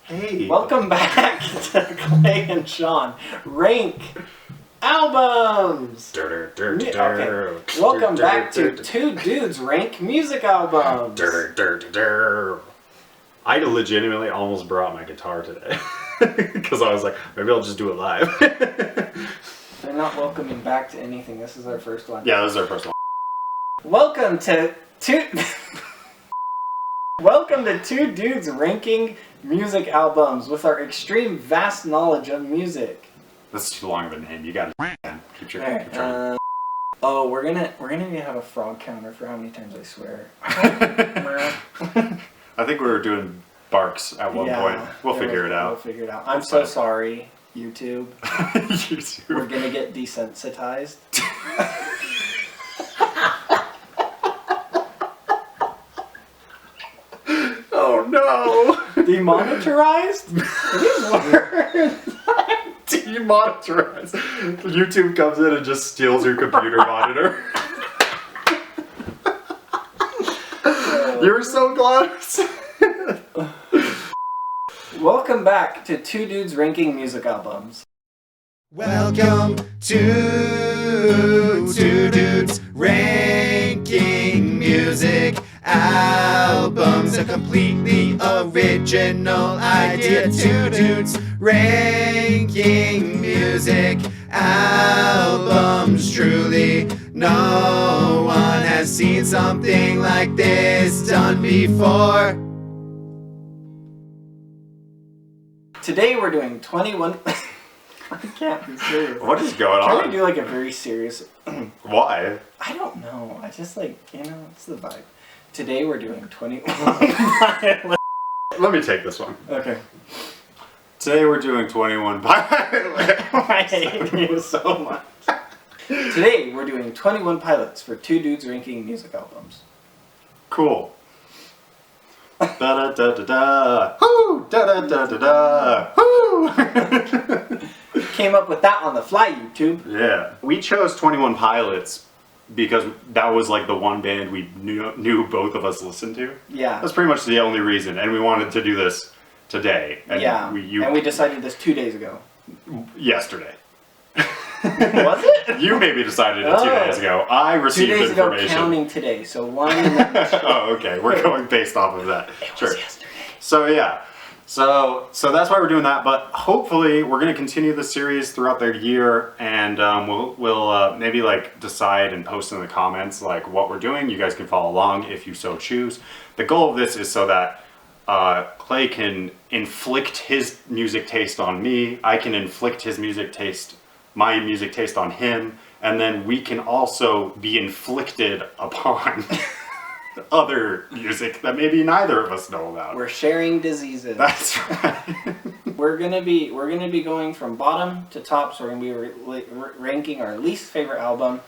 Hey. Welcome back to Clay and Sean Rank Albums. Okay. Welcome back to Two Dudes Rank Music Albums. I legitimately almost brought my guitar today because I was like, maybe I'll just do it live. They're not welcoming back to anything. This is our first one. Yeah, this is our first one. Welcome to Welcome to Two Dudes Ranking Music Albums with our extreme vast knowledge of music. That's too long of a name. You gotta keep trying. Oh, we're gonna have a frog counter for how many times I swear. I think we were doing barks at one point. We'll figure it out. We'll figure it out. I'm so sorry, YouTube. YouTube. We're gonna get desensitized. Oh no! Demonetized? These words. Demonetized. YouTube comes in and just steals your computer monitor. You were so close. Welcome back to Two Dudes Ranking Music Albums. Welcome to Two Dudes Ranking Music Albums, a completely original idea. Two Dudes Ranking Music Albums. Truly, no one has seen something like this done before. Today we're doing 21... I can't be serious. What is going I'm trying to on? do like a very serious... Why? I don't know. I just like, it's the vibe. Today we're doing 21 Pilots. Let me take this one. Okay. Today we're doing 21 Pilots. I hate you so much. Today we're doing 21 Pilots for Two Dudes Ranking Music Albums. Cool. Da da da da da. Whoo! Da da da da da. Whoo! Came up with that on the fly, YouTube. Yeah. We chose 21 Pilots because that was like the one band we knew both of us listened to. Yeah. That's pretty much the only reason, and we wanted to do this today. And yeah. And we decided this 2 days ago. Yesterday. Was it? You maybe decided it 2 days ago. I 2 received days ago, information. counting today. So one. And then two. Oh, okay. We're going based off of that. It Sure. was yesterday. So yeah. So that's why we're doing that. But hopefully we're going to continue the series throughout the year, and we'll maybe like decide and post in the comments like what we're doing. You guys can follow along if you so choose. The goal of this is so that Clay can inflict his music taste on me. I can inflict my music taste on him, and then we can also be inflicted upon other music that maybe neither of us know about. We're sharing diseases. That's right. We're gonna be going from bottom to top. So we're gonna be ranking our least favorite album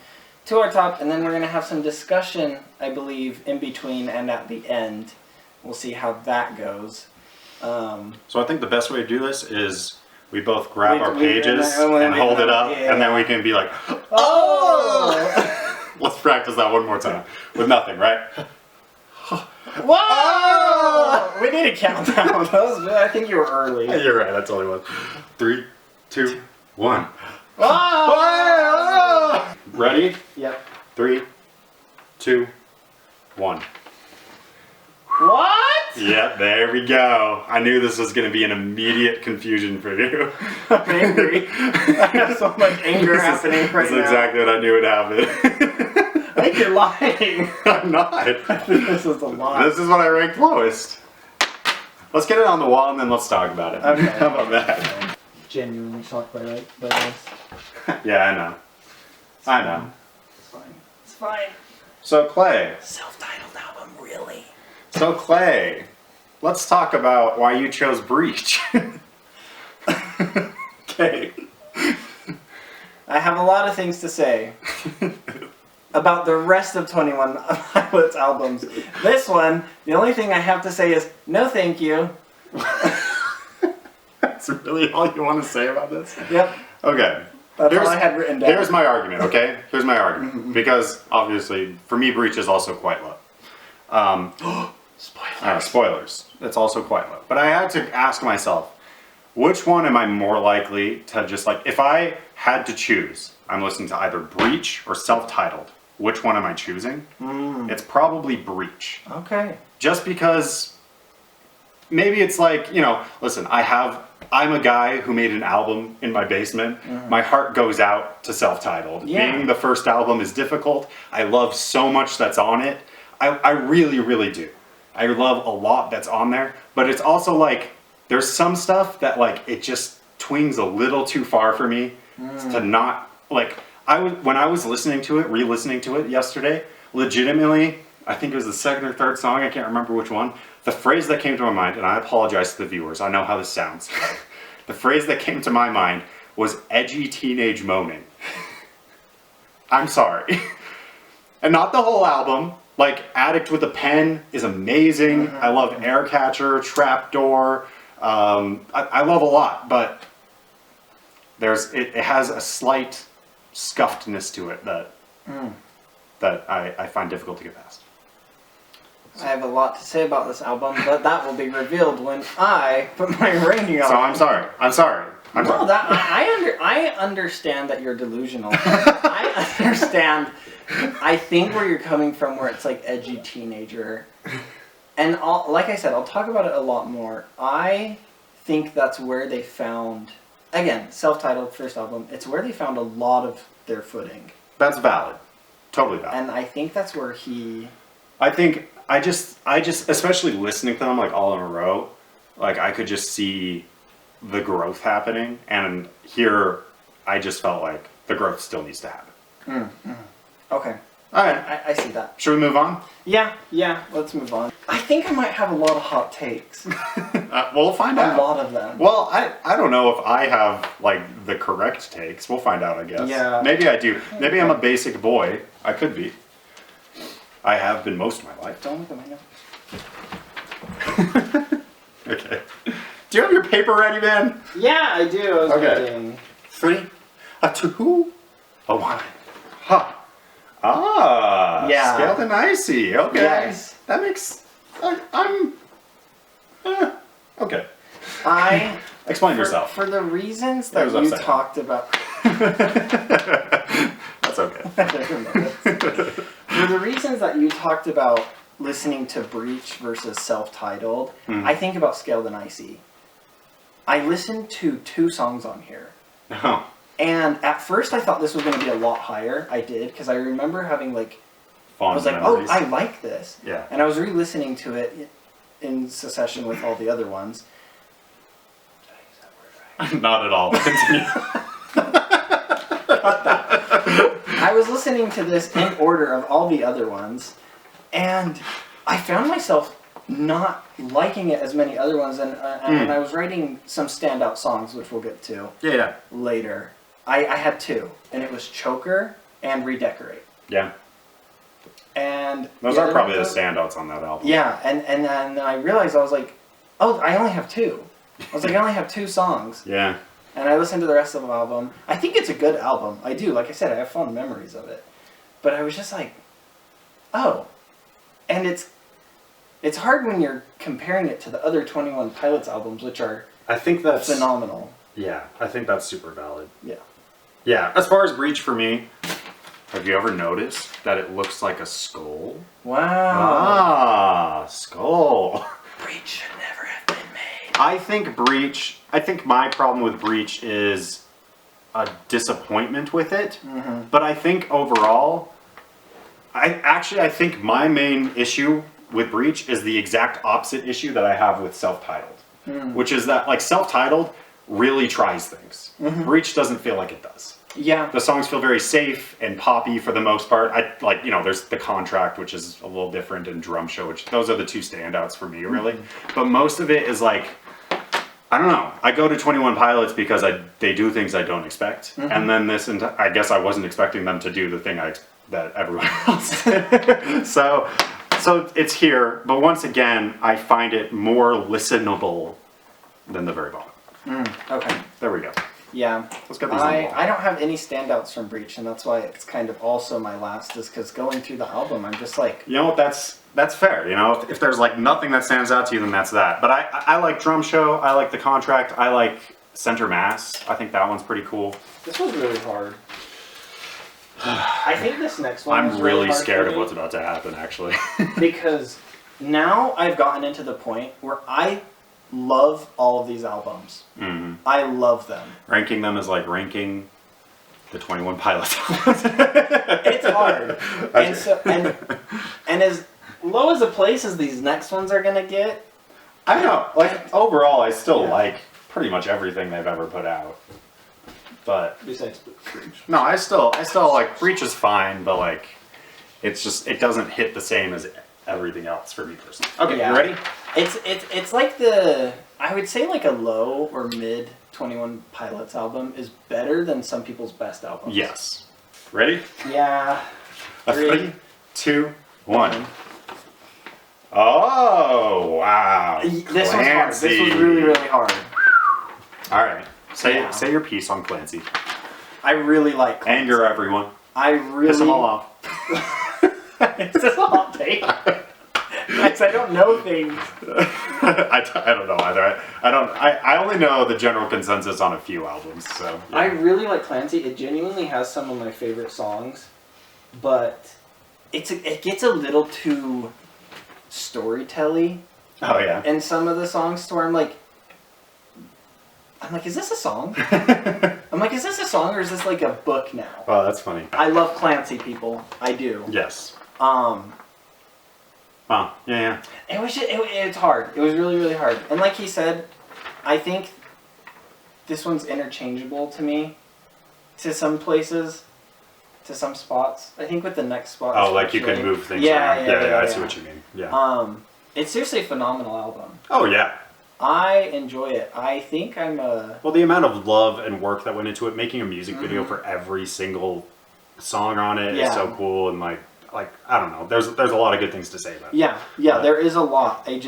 to our top, and then we're gonna have some discussion, I believe, in between and at the end. We'll see how that goes. So I think the best way to do this is we both grab our pages and hold it up, and then we can be like, oh! Let's practice that one more time with nothing, right? Whoa! Oh! We need a countdown. I think you were early. You're right. That's all it was. 3, 2, 1. Oh! Ready? Yep. 3, 2, 1. What? Yeah, there we go. I knew this was going to be an immediate confusion for you. I'm angry. I have so much anger happening right now. That's exactly what I knew would happen. I think you're lying. I'm not. I think this is a lie. This is what I ranked lowest. Let's get it on the wall and then let's talk about it. Okay. How about that? Genuinely shocked by this. Yeah, I know. I know. It's fine. It's fine. So Clay. Self-titled album, really? So Clay, let's talk about why you chose Breach. Okay. I have a lot of things to say about the rest of 21 Pilots albums. This one, the only thing I have to say is no thank you. That's really all you want to say about this? Yep. Okay. That's all I had written down. Here's my argument, okay? Here's my argument. Because, obviously, for me, Breach is also quite low. Spoilers. It's also quite low. But I had to ask myself, which one am I more likely to just like, if I had to choose, I'm listening to either Breach or Self-Titled. Which one am I choosing? It's probably Breach. Okay. Just because maybe it's like, you know, listen, I'm a guy who made an album in my basement. My heart goes out to Self-Titled. Yeah. Being the first album is difficult. I love so much that's on it. I really, really do. I love a lot that's on there, but it's also like, there's some stuff that like, it just twings a little too far for me to not, like, when I was listening to it, re-listening to it yesterday, legitimately, I think it was the second or third song, I can't remember which one, the phrase that came to my mind, and I apologize to the viewers, I know how this sounds. The phrase that came to my mind was edgy teenage moaning. I'm sorry. And not the whole album. Like, Addict with a Pen is amazing. I love Aircatcher, Trapdoor. I love a lot, but it has a slight scuffedness to it that I find difficult to get past. I have a lot to say about this album, but that will be revealed when I put my ranking on. So I'm sorry. I'm sorry. No, that I understand that you're delusional. I understand. I think where you're coming from, where it's like edgy teenager, and like I said, I'll talk about it a lot more. I think that's where they found, again, Self-Titled first album. It's where they found a lot of their footing. That's valid. Totally valid. And I think that's where he. I think I just especially listening to them like all in a row, like I could just see the growth happening, and here I just felt like the growth still needs to happen. Okay. All right. I see that. Should we move on? Yeah, let's move on. I think I might have a lot of hot takes. We'll find A out. lot of them. Well, I don't know if I have like the correct takes. We'll find out, I guess. Yeah. Maybe I do. Maybe I'm a basic boy. I could be. I have been most of my life. Don't look at my notes. Okay. Do you have your paper ready, man? Yeah, I do. I was Okay. waiting. 3, a 2, a 1. Ha. Ah. Yeah. Scaled and icy. Okay. Yes. That makes. Okay. I. Explain yourself. For the reasons That that was you upsetting. talked about. That's okay. For the reasons that you talked about listening to Breach versus Self-Titled, I think about Scaled and Icy. I listened to 2 songs on here. Oh. And at first I thought this was going to be a lot higher. I did, because I remember having like, I Fond was like, memories. oh, I like this. Yeah. And I was re-listening to it in succession with all the other ones. Did I use that word right? Not at all. Continue. I was listening to this in order of all the other ones, and I found myself not liking it as many other ones, and I was writing some standout songs, which we'll get to Yeah. later. I had 2, and it was Choker and Redecorate. Yeah. And Those the are other probably the one- standouts on that album. Yeah, and then I realized, I was like, oh, I only have 2. I was like, I only have 2 songs. Yeah. And I listened to the rest of the album. I think it's a good album. I do. Like I said, I have fond memories of it. But I was just like, oh. And it's hard when you're comparing it to the other 21 Pilots albums, which are I think that's phenomenal. Yeah, I think that's super valid. Yeah. Yeah. As far as Breach for me, have you ever noticed that it looks like a skull? Wow. Ah, skull. Breach should never have been made. I think my problem with Breach is a disappointment with it. But I think overall, I think my main issue with Breach is the exact opposite issue that I have with Self-Titled, which is that like Self-Titled really tries things. Breach doesn't feel like it does. Yeah. The songs feel very safe and poppy for the most part. I like, there's The Contract, which is a little different, and Drum Show, which those are the 2 standouts for me, really. But most of it is like, I don't know. I go to 21 Pilots because they do things I don't expect, and then I guess I wasn't expecting them to do the thing that everyone else did. So it's here, but once again, I find it more listenable than the very bottom. Okay. There we go. Yeah. Let's get these on the wall. I don't have any standouts from Breach, and that's why it's kind of also my last, is because going through the album, I'm just like, You know what? that's fair. You know, if there's like nothing that stands out to you, then that's that. But I like Drum Show. I like The Contract. I like Center Mass. I think that one's pretty cool. This was really hard. I think this next one is I'm really hard scared for of me what's about to happen, actually. because now I've gotten into the point where I love all of these albums. Mm-hmm. I love them. Ranking them is like ranking the 21 Pilots. It's hard, and so and as low as a place as these next ones are gonna get, I don't know. Like overall, I still Yeah. like pretty much everything they've ever put out. But besides Breach. no, I still like Breach is fine, but like it's just it doesn't hit the same as everything else for me personally. Okay, Yeah. you ready? It's like the I would say like a low or mid 21 Pilots album is better than some people's best albums. Yes. Ready? Yeah. A 3, 2, 1. Oh wow! This one's hard. This Clancy. was really hard. All right. Say Yeah. say your piece on Clancy. I really like Clancy. Anger everyone. I really Piss them all off. Is this a hot take? Guys, I don't know things. I don't know either. I only know the general consensus on a few albums. So yeah. I really like Clancy. It genuinely has some of my favorite songs, but it gets a little too storytelly Oh yeah. in some of the songs to where I'm like, is this a song? I'm like, is this a song or is this like a book now? Oh, that's funny. I love Clancy, people. I do. Yes. Um, Yeah. it was just, it's hard. It was really hard. And like he said, I think this one's interchangeable to me, to some places, to some spots. I think with the next spot. Oh, like you can especially- move things Yeah, around. yeah, I see what you mean. Yeah. It's seriously a phenomenal album. Oh yeah. I enjoy it. I think I'm a. Well, the amount of love and work that went into it, making a music video Mhm. for every single song on it is Yeah. so cool, and like I don't know. There's a lot of good things to say about it. Yeah, there is a lot. It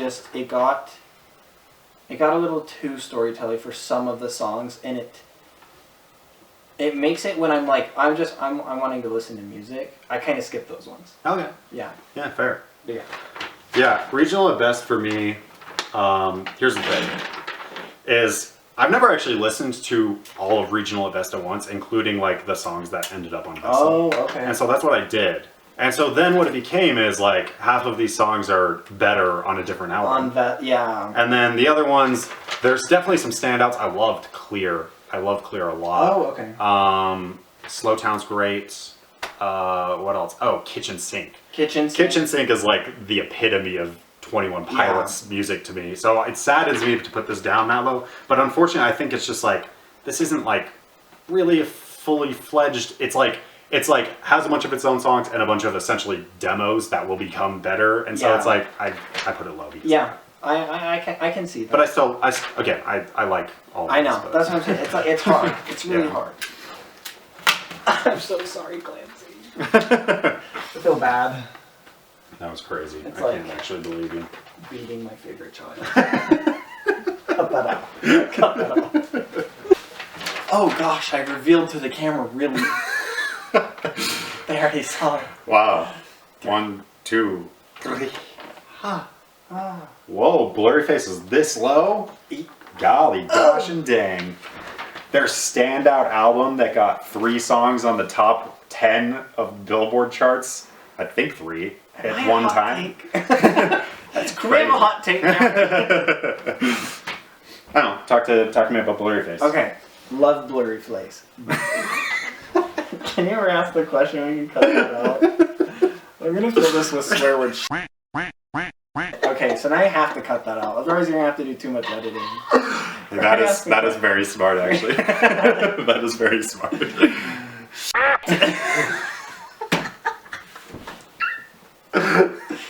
got a little too storytelling for some of the songs, and it makes it when I'm like I'm wanting to listen to music. I kind of skip those ones. Okay. Yeah, Yeah, fair. yeah. Yeah, regional at best for me. Here's the thing: is I've never actually listened to all of regional at best at once, including like the songs that ended up on best. Oh, okay. And so that's what I did. And so then what it became is like half of these songs are better on a different album. On that, yeah. And then the other ones, there's definitely some standouts. I loved Clear. I love Clear a lot. Oh, okay. Slow Town's great. What else? Oh, Kitchen Sink. Kitchen Sink. Kitchen Sink is like the epitome of 21 Pilots music to me. So it saddens me to put this down that low. But unfortunately, I think it's just like, this isn't like really a fully fledged, it's like has a bunch of its own songs and a bunch of essentially demos that will become better. And so Yeah. it's like, I put it low. Because Yeah, I can see that. But I like all of I these, know. but- That's what I'm saying. It's hard. It's really Yeah. hard. I'm so sorry, Clancy. I feel bad That was crazy. It's I like- can't actually believe you. beating my favorite child. Cut that out. Cut that out. Oh gosh, I revealed to the camera really. They already saw it. Wow. 1, 2, 3. Whoa, Blurry Face is this low? Golly gosh and dang. Their standout album that got 3 songs on the top 10 of Billboard charts. I think 3 Am I at a one hot time. take? That's Do we have crazy. a hot take now? I don't know. Talk to me about Blurry Face. Okay, love Blurry Face. Can you ever ask the question? We can cut that out. I'm gonna fill this with swear words. Okay, so now you have to cut that out. Otherwise, you're gonna have to do too much editing. That is very smart, actually. That is very smart.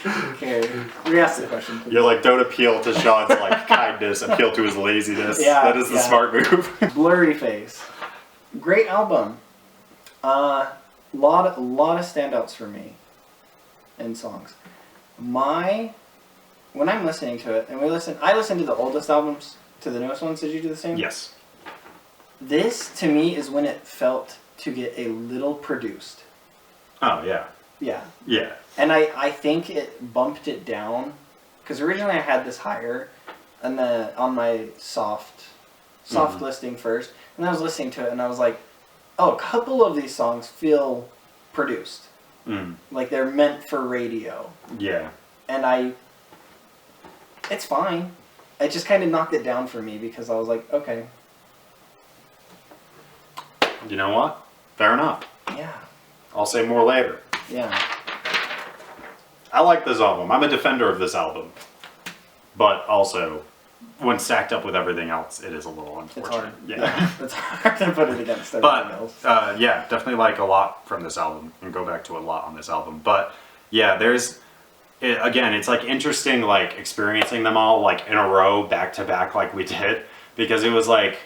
Okay, re-ask the question, please. You're like, don't appeal to Sean's like kindness, appeal to his laziness. Yeah, That is the yeah. smart move. Blurry Face, great album. Lot of standouts for me in songs. When I'm listening to it, and I listen to the oldest albums to the newest ones. Did you do the same? Yes. This to me is when it felt to get a little produced. Oh yeah. Yeah. Yeah. And I think it bumped it down because originally I had this higher and on my soft listing first, and I was listening to it and I was like, oh, a couple of these songs feel produced. Like they're meant for radio. Yeah. And it's fine. It just kind of knocked it down for me because I was like, okay. You know what? Fair enough. Yeah. I'll say more later. Yeah. I like this album. I'm a defender of this album. But also, when stacked up with everything else, it is a little It's unfortunate. hard. Yeah. It's hard to put it against everything But, else. yeah, definitely like a lot from this album and go back to a lot on this album. But, yeah, again, it's like interesting, like experiencing them all like in a row, back to back, like we did, because it was like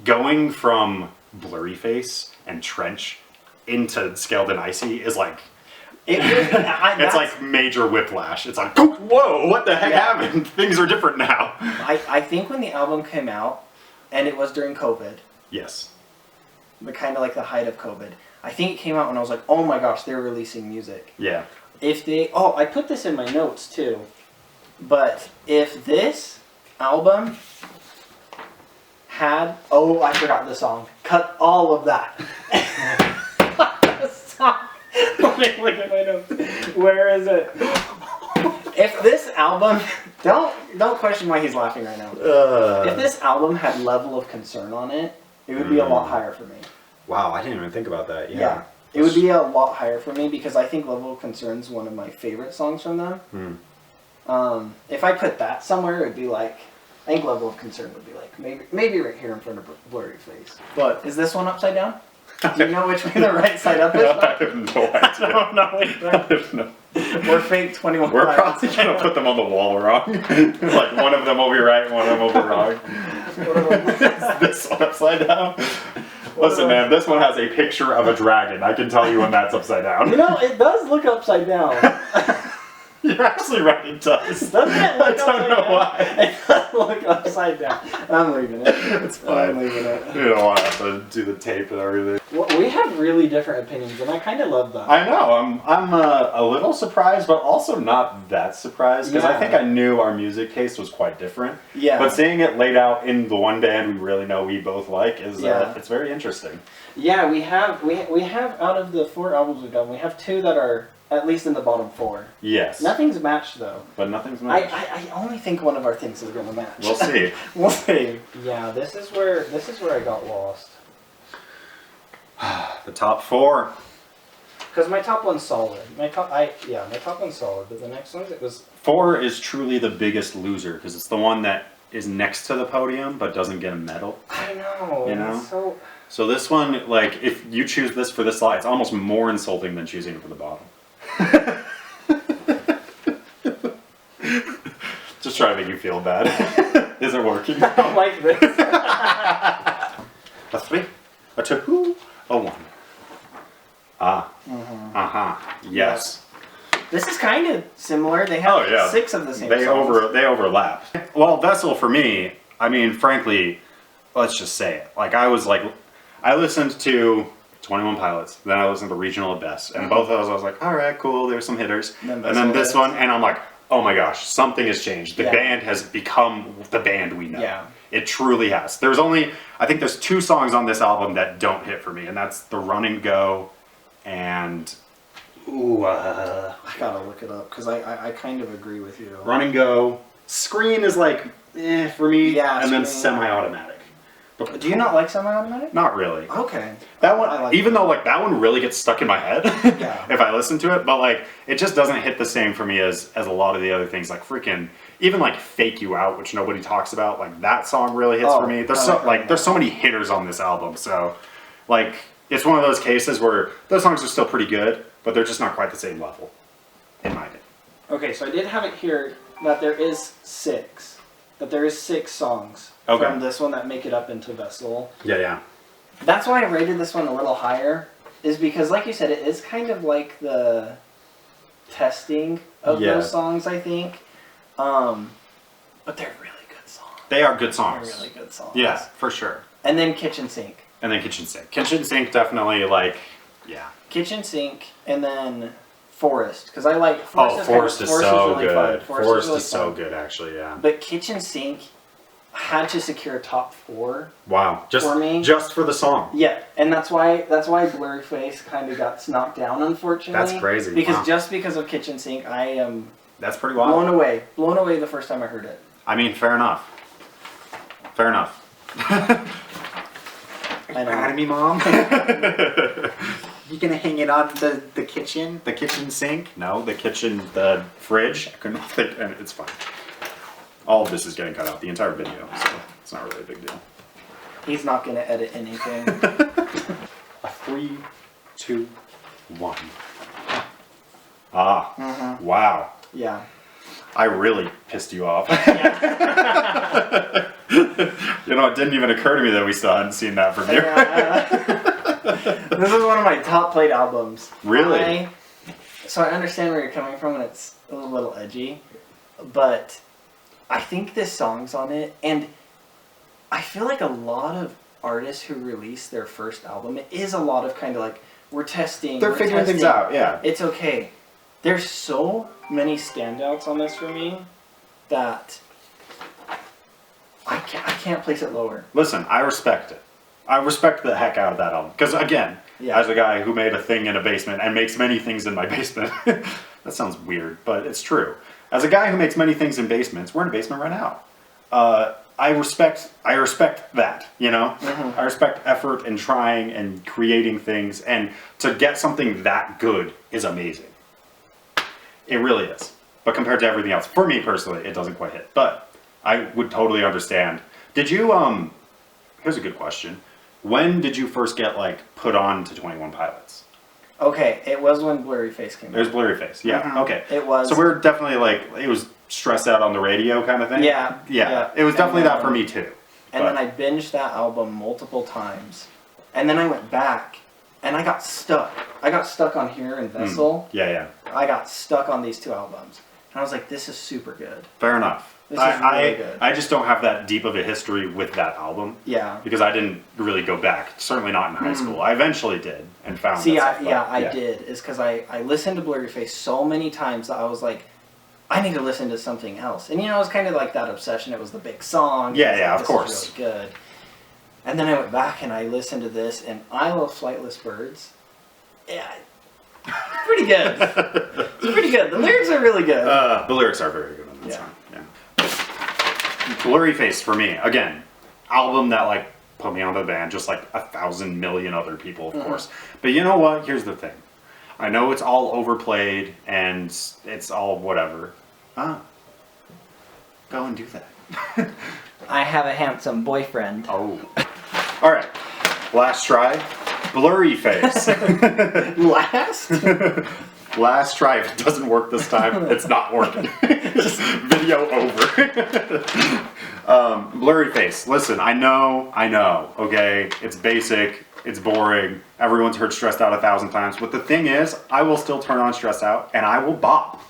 going from Blurry Face and Trench into Scaled and Icy is like, it's like major whiplash. It's like, whoa, what the heck happened? Things are different now. I think when the album came out, and it was during COVID, Yes. the kind of like the height of COVID, I think it came out when I was like, oh my gosh, they're releasing music. Yeah. I put this in my notes too, but if this album had, I forgot the song, cut all of that. Let me look at my notes. Where is it? If this album, don't question why he's laughing right now. If this album had Level of Concern on it, it would be a lot higher for me. Wow, I didn't even think about that. Yeah. It would be a lot higher for me because I think Level of Concern is one of my favorite songs from them. If I put that somewhere, it would be like, I think Level of Concern would be like, maybe right here in front of Blurry Face. But is this one upside down? Do you know which way the right side up is? I have no idea. I don't know which way. We're fake 21 We're pilots. probably going to put them on the wall wrong. Like one of them will be right, one of them will be wrong. Is this one upside down? Listen, man, this one has a picture of a dragon. I can tell you when that's upside down. You know, it does look upside down. You're actually right, it does. Doesn't it look I don't know why. It does look upside down. I'm leaving it. It's fine. I'm leaving it. You don't want to have to do the tape and everything. Well, we have really different opinions, and I kind of love that. I know. I'm a little surprised, but also not that surprised because I Yeah. think I knew our music taste was quite different. Yeah. But seeing it laid out in the one band we really know we both like is Yeah. it's very interesting. Yeah, we have out of the 4 albums we've done, we have 2 that are at least in the bottom 4. Yes. Nothing's matched though. But nothing's matched. I only think one of our things is gonna match. We'll see. We'll see. Yeah, this is where I got lost. The top 4. Because my top one's solid. My top one's solid, but the next one, it was... 4 is truly the biggest loser because it's the one that is next to the podium but doesn't get a medal. I know. You know? It's so... So this one, like, if you choose this for this slot, it's almost more insulting than choosing it for the bottom. Just trying to make you feel bad. Is it working? I don't like this. A 3, a 2, a 1. Ah. Yes. This is kind of similar. They have Oh, yeah. 6 of the same They songs. they overlap. Well, Vessel for me, I mean, frankly, let's just say it. Like I listened to 21 Pilots, then I listened to Regional at Best, and both of those I was like, all right, cool. There's some hitters, and then Vessel this hits. one, and I'm like, oh my gosh, something has changed. The Yeah. band has become the band we know. Yeah. It truly has. I think there's 2 songs on this album that don't hit for me, and that's the Run and Go, and I gotta look it up because I kind of agree with you. Run and Go. Screen is like, for me, Yeah, and then Screen. semi-automatic. But Do you not like semi-automatic? Not really. Okay. That one, I like even though like that one really gets stuck in my head Yeah. if I listen to it, but like it just doesn't hit the same for me as a lot of the other things. Like freaking, even like "Fake You Out," which nobody talks about. Like that song really hits for me. There's there's so many hitters on this album, so like it's one of those cases where those songs are still pretty good, but they're just not quite the same level, in my opinion. Okay, so I did have it here that there is 6. That there is 6 songs Okay. from this one that make it up into Vessel. Yeah. That's why I rated this one a little higher, is because, like you said, it is kind of like the testing of Yeah. those songs, I think. But they're really good songs. They are good They're songs. really good songs. Yeah, for sure. And then Kitchen Sink. And then Kitchen Sink. Kitchen Sink definitely like, yeah. Kitchen Sink, and then Forest, because I like Forest is so really good. fun. Forest really is so fun. good, actually. Yeah. But Kitchen Sink had to secure top 4. Wow. Just For me? just for the song. Yeah, and that's why Blurry Face kind of got knocked down, unfortunately. That's crazy. Because Wow. just because of Kitchen Sink, I am That's pretty wild. blown away the first time I heard it. I mean, fair enough. Fair enough. I know. Mad at me, Mom? You gonna hang it on the kitchen? The kitchen sink? No, the fridge. I couldn't think, and it's fine. All of this is getting cut out, the entire video, so it's not really a big deal. He's not gonna edit anything. 3, 2, 1. Ah, wow. Yeah. I really pissed you off. You know, it didn't even occur to me that we still hadn't seen that from you. This is one of my top played albums. Really? So I understand where you're coming from, and it's a little edgy, but I think this song's on it, and I feel like a lot of artists who release their first album, it is a lot of kind of like, we're testing. They're we're figuring things testing. out, yeah. It's okay. There's so many standouts on this for me that I can't place it lower. Listen, I respect it. I respect the heck out of that album. Because again, Yeah. as a guy who made a thing in a basement and makes many things in my basement, that sounds weird, but it's true. As a guy who makes many things in basements, we're in a basement right now. I respect that, you know? Mm-hmm. I respect effort and trying and creating things, and to get something that good is amazing. It really is. But compared to everything else, for me personally, it doesn't quite hit. But I would totally understand. Did you, here's a good question. When did you first get, like, put on to 21 Pilots? Okay, it was when Blurry Face came It was out. Blurry Face, yeah, Mhm. okay. It was. So we're definitely, like, it was stressed out on the radio kind of thing? Yeah, Yeah, yeah. it was And definitely that then- for me too. And But- then I binged that album multiple times. And then I went back and I got stuck. I got stuck on Here and Vessel. Yeah, yeah. I got stuck on these 2 albums. And I was like, this is super good. Fair enough. This is really good. I just don't have that deep of a history with that album. Yeah. Because I didn't really go back. Certainly not in high school. I eventually did and found See, that stuff, but, I did. Is because I listened to Blurry Face so many times that I was like, I need to listen to something else. And you know, it was kind of like that obsession. It was the big song. Yeah, It was yeah, like, of this course. is really good. And then I went back and I listened to this, and I Love Flightless Birds. Yeah, pretty good. It's pretty good. The lyrics are really good. The lyrics are very good on that Yeah. song. Yeah. Blurry Face for me, again, album that like put me onto the band, just like 1,000 million other people, of course. But you know what? Here's the thing. I know it's all overplayed and it's all whatever. Go and do that. I have a handsome boyfriend. Oh. All right. Last try. Blurry Face. Last? Last try. If it doesn't work this time, it's not working. Just video over. Blurry Face. Listen, I know, okay? It's basic, it's boring, everyone's heard Stressed Out 1,000 times, but the thing is, I will still turn on Stressed Out, and I will bop,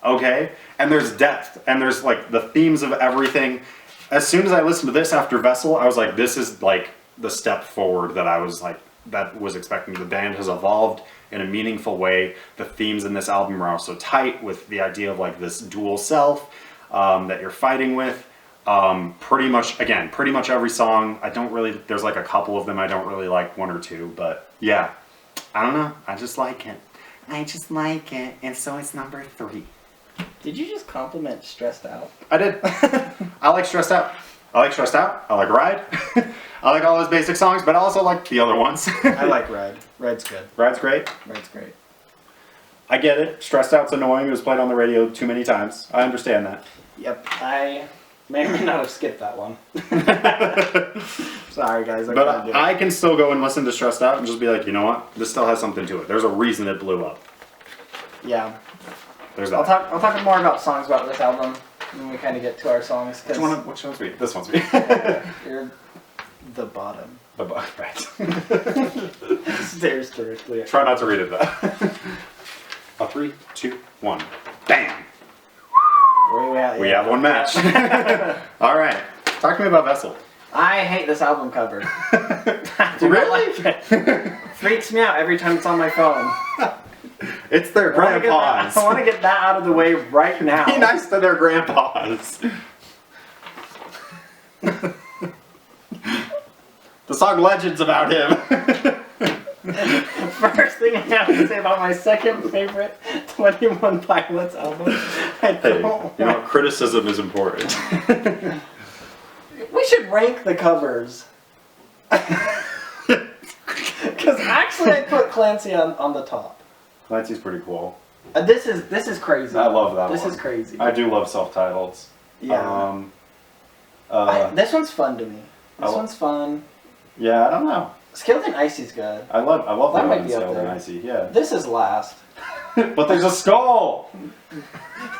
okay? And there's depth, and there's, like, the themes of everything. As soon as I listened to this after Vessel, I was like, this is, like, the step forward that I was, like, that was expecting. The band has evolved in a meaningful way. The themes in this album are also tight with the idea of like this dual self that you're fighting with. Pretty much every song. There's like a couple of them I don't really like, 1 or 2, but yeah, I don't know. I just like it. And so it's number 3. Did you just compliment Stressed Out? I did. I like Stressed Out. I like Ride. I like all those basic songs, but I also like the other ones. I like Ride. Ride's good. Ride's great. Ride's great. I get it. Stressed Out's annoying. It was played on the radio too many times. I understand that. Yep, I may or may not have skipped that one. Sorry, guys. I But couldn't do it. I can still go and listen to Stressed Out and just be like, you know what? This still has something to it. There's a reason it blew up. Yeah. There's I'll that. talk more about songs about this album when we kind of get to our songs. Which one's me? This one's me. You're the bottom. Right. Stares directly at Try not to read it though. A 3, 2, 1. Bam! Where we at? We Yeah. have one match. All right. Talk to me about Vessel. I hate this album cover. I do not Really? like it. Freaks me out every time it's on my phone. It's their I wanna get that- grandpas. I want to get that out of the way right now. Be nice to their grandpas. The song Legends about him. First thing I have to say about my second favorite 21 Pilots album. I Hey, don't you know, criticism is important. We should rank the covers. Because actually, I put Clancy on the top. Clancy's pretty cool. This is crazy. I love that This one. is crazy. I do love self-titles. Yeah. This one's fun to me. This I- one's fun. Yeah, I don't know. Skeleton Icy's good. I love That the might one be up Skeleton there. Icy, yeah. This is last. But there's a skull!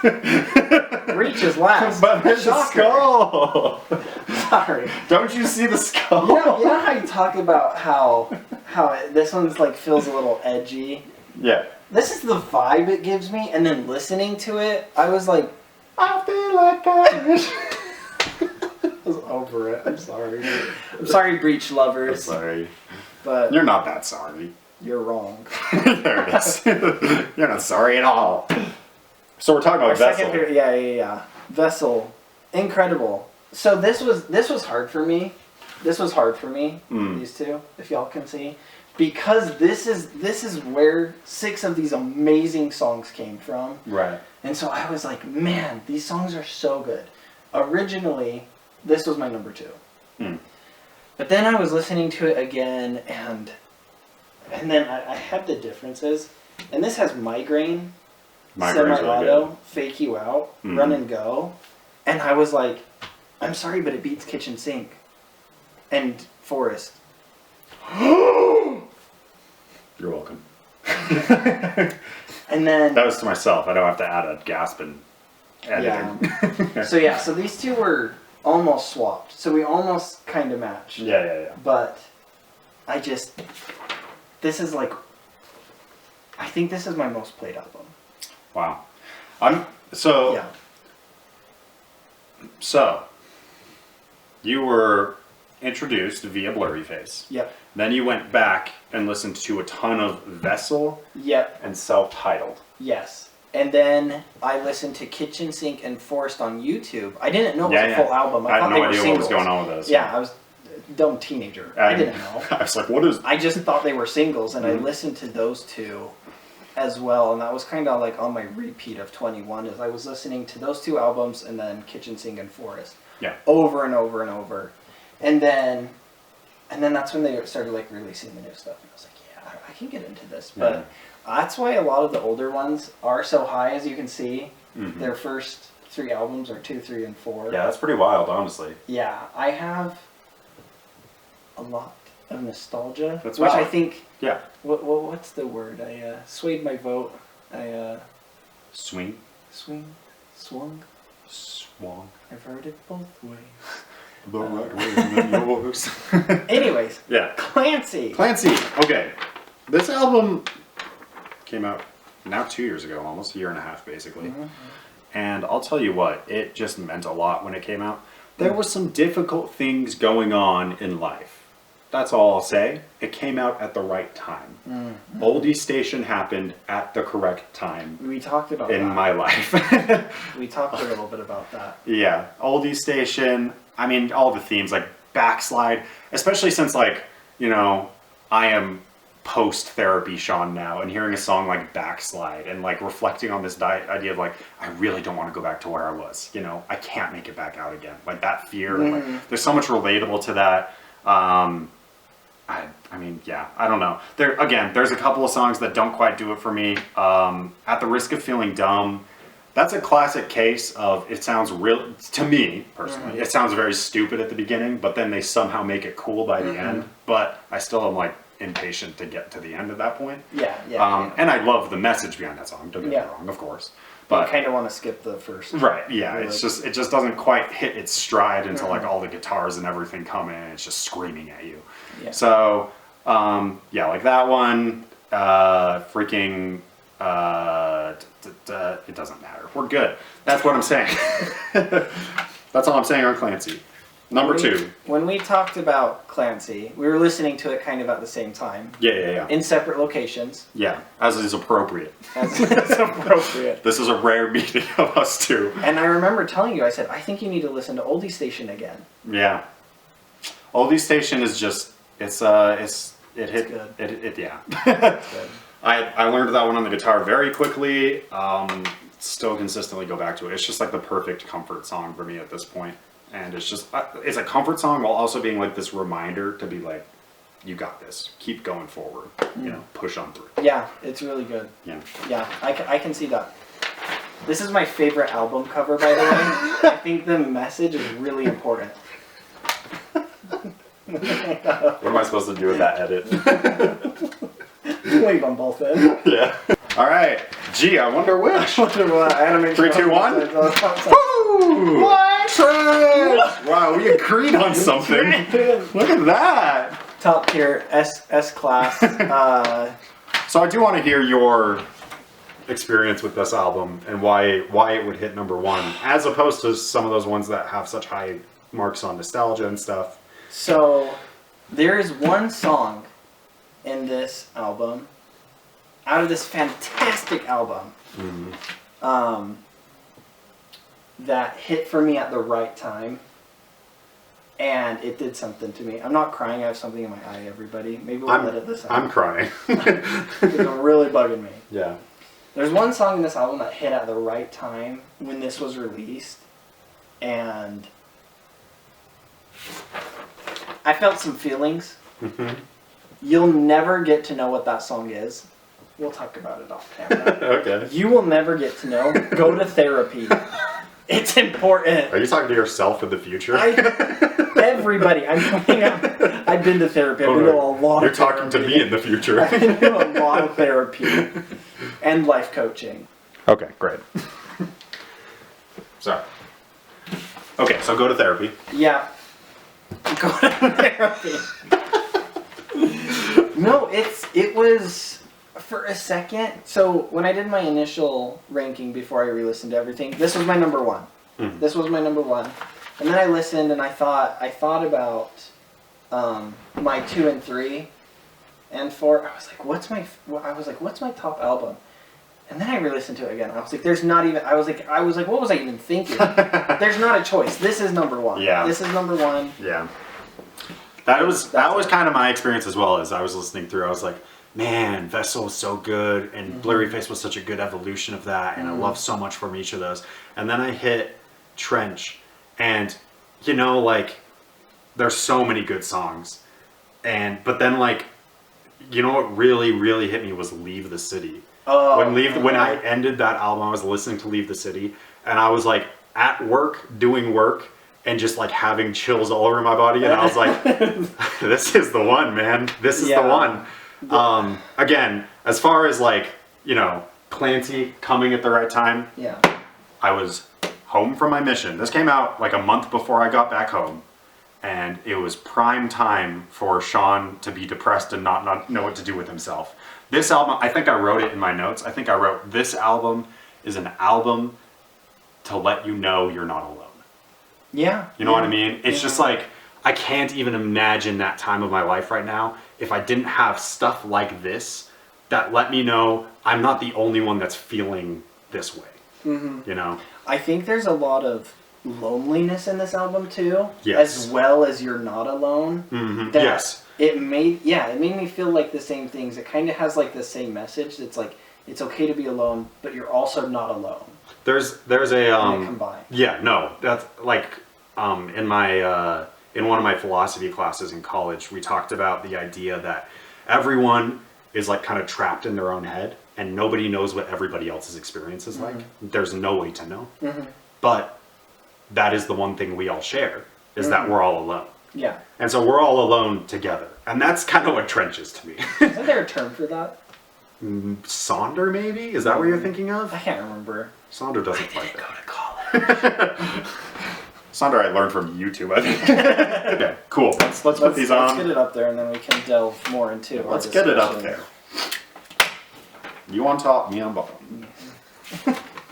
Reach is last. But there's a Shocker. skull! Sorry. Don't you see the skull? You know how you talk about how this one's like feels a little edgy. Yeah. This is the vibe it gives me, and then listening to it, I was like, I feel like I I was over it. I'm sorry. I'm sorry, Breach lovers, Sorry. but You're not that sorry. you're wrong. There it is. You're not sorry at all. So we're talking Our about Vessel. second favorite, yeah. Vessel, incredible. So this was hard for me. This was hard for me. Mm. These two, if y'all can see, because this is where 6 of these amazing songs came from. Right. And so I was like, man, these songs are so good. Originally, this was my number 2. Hmm. But then I was listening to it again, and then I had the differences. And this has Migraine, Migraine's really good. Semi-Auto, Fake You Out, Mhm. Run and Go. And I was like, I'm sorry, but it beats Kitchen Sink and Forest. You're welcome. And then, That was to myself. I don't have to add a gasp and editing. so these two were almost swapped. So we almost kind of matched. Yeah. But this is like, I think this is my most played album. Wow. Yeah. So, you were introduced via Blurry Face. Yep. Then you went back and listened to a ton of Vessel Yep. and Self-Titled. Yes. And then I listened to Kitchen Sink and Forest on YouTube. I didn't know it was a full album. I I had thought no they were idea singles. what was going on with those. Yeah, I was a dumb teenager. I didn't know. I was like, what is... I just thought they were singles, and I Mhm. listened to those two as well, and that was kind of like on my repeat of 21. Is I was listening to those 2 albums and then Kitchen Sink and Forest. Yeah. Over and over and over, and then that's when they started like releasing the new stuff, and I was like, yeah, I can get into this, but. Yeah. That's why a lot of the older ones are so high, as you can see. Mhm. Their first 3 albums are 2, 3, and 4. Yeah, that's pretty wild, honestly. Yeah, I have a lot of nostalgia, That's which I valid. think. Yeah. What's the word? I swayed my vote. I Swing. swung. Swung. I've heard it both ways. The right way and then yours. Anyways, Yeah. Clancy. Clancy. Okay. This album came out now 2 years ago, almost a year and a half, basically. Mhm. And I'll tell you what, it just meant a lot when it came out. There were some difficult things going on in life. That's all I'll say. It came out at the right time. Mm. Oldie Station happened at the correct time We talked about in that. my life. We talked a little bit about that. Yeah, Oldie Station. I mean, all the themes like backslide, especially since like, you know, I am post-therapy Sean now, and hearing a song like Backslide and like reflecting on this idea of like, I really don't want to go back to where I was. You know, I can't make it back out again. Like that fear. Like, there's so much relatable to that. I mean, yeah, I don't know. There's a couple of songs that don't quite do it for me. At the Risk of Feeling Dumb, that's a classic case of it sounds real to me personally. It sounds very stupid at the beginning, but then they somehow make it cool by the end. But I still am like impatient to get to the end at that point. Yeah. And I love the message behind that song. Don't get me wrong, of course. But But I kind of want to skip the first. right, yeah, Really. it just doesn't quite hit its stride until like all the guitars and everything come in and it's just screaming at you. Yeah. So yeah, like that one, freaking it doesn't matter. We're good. That's what I'm saying. That's all I'm saying on Clancy. Number 2. When we talked about Clancy, we were listening to it kind of at the same time Yeah. in separate locations, Yeah, as is appropriate. as is appropriate. This is a rare meeting of us two. And I remember telling you, I said, I think you need to listen to Oldie Station again. Yeah. Oldie Station is just, it hit, good. yeah. It's good. I learned that one on the guitar very quickly. Still consistently go back to it. It's just like the perfect comfort song for me at this point. And it's just, it's a comfort song while also being like this reminder to be like, you got this. Keep going forward. You know, push on through. Yeah, it's really good. Yeah. Yeah, I can see that. This is my favorite album cover, by the way. I think the message is really important. What am I supposed to do with that edit? Leave them both in. Yeah. All right. Gee, I wonder which. I had to make 3, 2, 1. Woo! What? Trash! Wow, we agreed on something. Look at that. Top tier S class. So I do want to hear your experience with this album and why it would hit number 1, as opposed to some of those ones that have such high marks on nostalgia and stuff. So there is one song in this album, out of this fantastic album, that hit for me at the right time, and it did something to me. I'm not crying, I have something in my eye, everybody. Maybe we'll edit this out. I'm crying. It's really bugging me. Yeah. There's one song in this album that hit at the right time when this was released, and I felt some feelings. You'll never get to know what that song is. We'll talk about it off camera. Okay. You will never get to know. Go to therapy. It's important. Are you talking to yourself in the future? Everybody, I'm coming out. I've been to therapy. I've been to a lot You're of talking to therapy. me in the future. I've been to a lot of therapy and life coaching. Okay, great. Sorry. Okay, so go to therapy. Yeah. Go to therapy. No, it was for a second. So when I did my initial ranking before I re-listened to everything, this was my number 1. This was my number 1, and then I listened and I thought about my 2 and 3 and 4. I was like, what's my top album? And then I re-listened to it again. I was like, there's not even. I was like, what was I even thinking? There's not a choice. This is number 1. Yeah. This is number 1. Yeah. That was kind of my experience as well. As I was listening through, I was like, man, Vessel was so good, and Blurry Face was such a good evolution of that, and I love so much from each of those. And then I hit Trench, and you know, like, there's so many good songs, but then, like, you know what really, really hit me was Leave the City. Oh, When I ended that album, I was listening to Leave the City, and I was like at work, doing work, and just like having chills all over my body, and I was like, this is the one, man. This is the one. Again, as far as like, you know, Clancy coming at the right time, Yeah. I was home from my mission. This came out like a month before I got back home, and it was prime time for Sean to be depressed and not know what to do with himself. This album, I think I wrote it in my notes. I think I wrote, this album is an album to let you know you're not alone. Yeah. You know what I mean? It's just like, I can't even imagine that time of my life right now if I didn't have stuff like this that let me know I'm not the only one that's feeling this way. You know? I think there's a lot of loneliness in this album too. Yes. As well as You're Not Alone. That Yes. It made me feel like the same things. It kind of has like the same message. It's like, it's okay to be alone, but you're also not alone. There's a And they combine. yeah, no, that's like in my in one of my philosophy classes in college, we talked about the idea that everyone is like kind of trapped in their own head, and nobody knows what everybody else's experience is like. There's no way to know. But that is the one thing we all share, is that we're all alone. Yeah. And so we're all alone together. And that's kind of what Trench is to me. Isn't there a term for that? Sonder, maybe? Is that what you're thinking of? I can't remember. Sonder doesn't like Go that. to college. Sonder I learned from YouTube, I think. Okay, cool. Let's put these on. Let's get it up there, and then we can delve more into our Let's get it up discussion. there. You on top, me on bottom.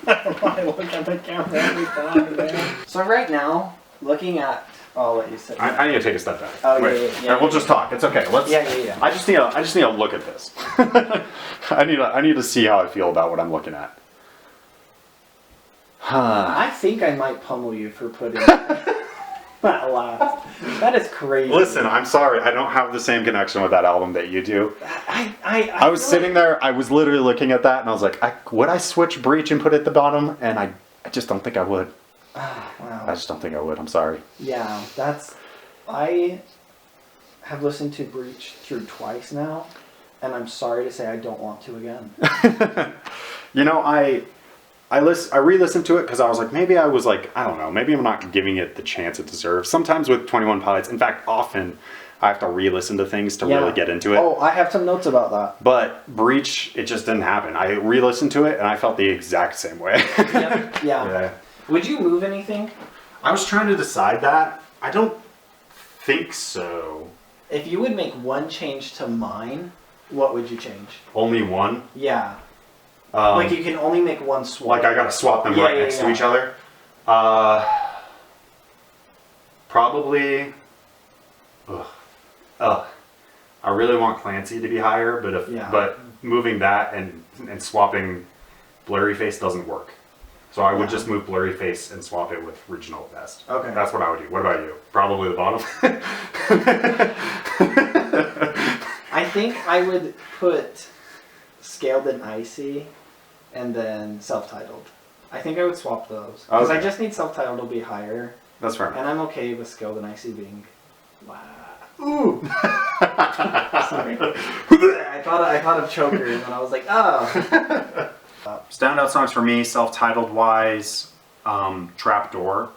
I look at the camera every time, man. So right now, looking at I'll let you sit. I need to take a step back. Oh, yeah, Wait. yeah, All yeah, right, we'll yeah. just talk. It's okay. Let's. Yeah. I just need to look at this. I need to see how I feel about what I'm looking at. I think I might pummel you for putting that last. That is crazy. Listen, I'm sorry. I don't have the same connection with that album that you do. I was feel sitting there. I was literally looking at that, and I was like, would I switch Breach and put it at the bottom? And I just don't think I would. Wow. I just don't think I would. I'm sorry. Yeah, I have listened to Breach through twice now, and I'm sorry to say I don't want to again. You know, I re-listened to it because I was like, maybe I was like, I don't know, maybe I'm not giving it the chance it deserves. Sometimes with 21 Pilots, in fact, often I have to re-listen to things to really get into it. Oh, I have some notes about that. But Breach, it just didn't happen. I re-listened to it and I felt the exact same way. Yeah. Yeah. Would you move anything? I was trying to decide that. I don't think so. If you would make one change to mine, what would you change? Only one. Yeah. Like you can only make one swap. I gotta swap them right next to each other. Probably. I really want Clancy to be higher, but moving that and swapping Blurry Face doesn't work. So I would just move Blurry Face and swap it with Regional at best. Okay. That's what I would do. What about you? Probably the bottom. I think I would put Scaled and Icy and then Self-Titled. I think I would swap those. Because I just need Self-Titled to be higher. That's fair. And I'm okay with Scaled and Icy being... Wow. Ooh! Sorry. I thought of Choker and then I was like, oh. Standout songs for me, self-titled wise, Trapdoor.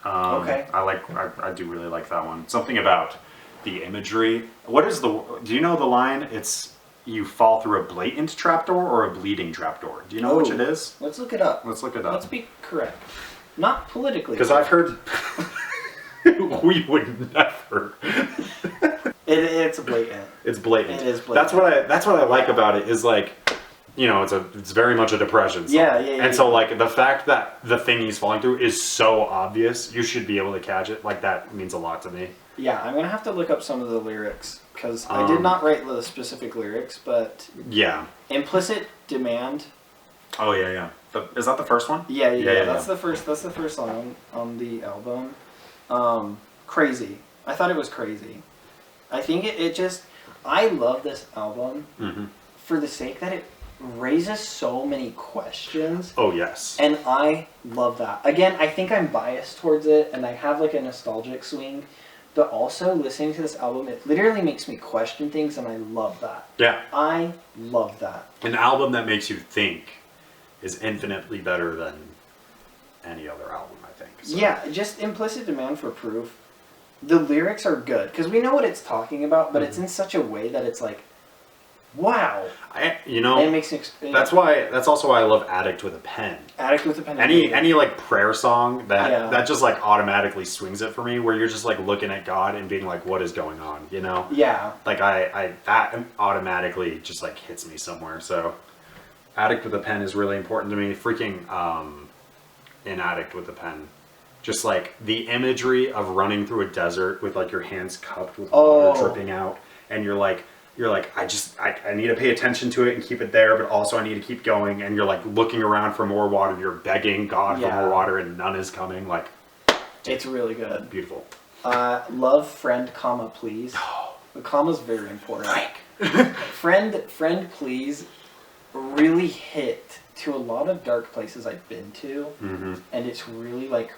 Okay. I do really like that one. Something about the imagery. Do you know the line? It's you fall through a blatant trapdoor or a bleeding trapdoor. Do you know which it is? Let's look it up. Let's look it up. Let's be correct. Not politically. Because I've heard we would never. It's blatant. It's blatant. It is blatant. That's what I like about it is like, you know, it's very much a depression song. Yeah. And so like the fact that the thing he's falling through is so obvious, you should be able to catch it. Like that means a lot to me. Yeah, I'm gonna have to look up some of the lyrics because I did not write the specific lyrics, but Yeah. Implicit Demand. Oh yeah. Is that the first one? Yeah. That's the first song on the album. Crazy. I thought it was crazy. I think it just. I love this album for the sake that it raises so many questions. Oh yes. And I love that. Again, I think I'm biased towards it, and I have like a nostalgic swing. But also, listening to this album, it literally makes me question things, and I love that. Yeah. I love that. An album that makes you think is infinitely better than any other album, I think. So. Yeah, just Implicit Demand for Proof. The lyrics are good, because we know what it's talking about, but it's in such a way that it's like, wow. It makes me... That's also why I love Addict with a Pen. Addict with a Pen. Any like prayer song that just like automatically swings it for me, where you're just like looking at God and being like, what is going on, you know? Yeah. Like I that automatically just like hits me somewhere. So Addict with a Pen is really important to me. Freaking in Addict with a Pen, just like the imagery of running through a desert with like your hands cupped with water dripping out, and you're like I need to pay attention to it and keep it there, but also I need to keep going, and you're like looking around for more water, you're begging God for more water, and none is coming. Like, it's really good. Beautiful. Love Friend, Comma Please. The comma's very important. Friend Please really hit to a lot of dark places I've been to, and it's really like,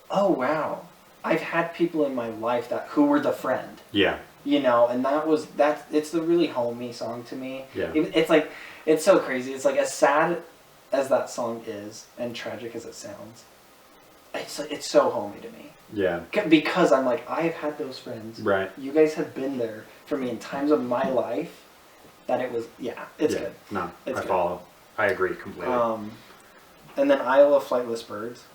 oh wow, I've had people in my life who were the friend. Yeah. You know, and it's the really homey song to me. Yeah. It's like, it's so crazy. It's like as sad as that song is and tragic as it sounds, it's so homey to me. Yeah. Because I'm like, I've had those friends. Right. You guys have been there for me in times of my life that it was, it's good. No, It's I good. follow. I agree completely. And then Isle of Flightless Birds.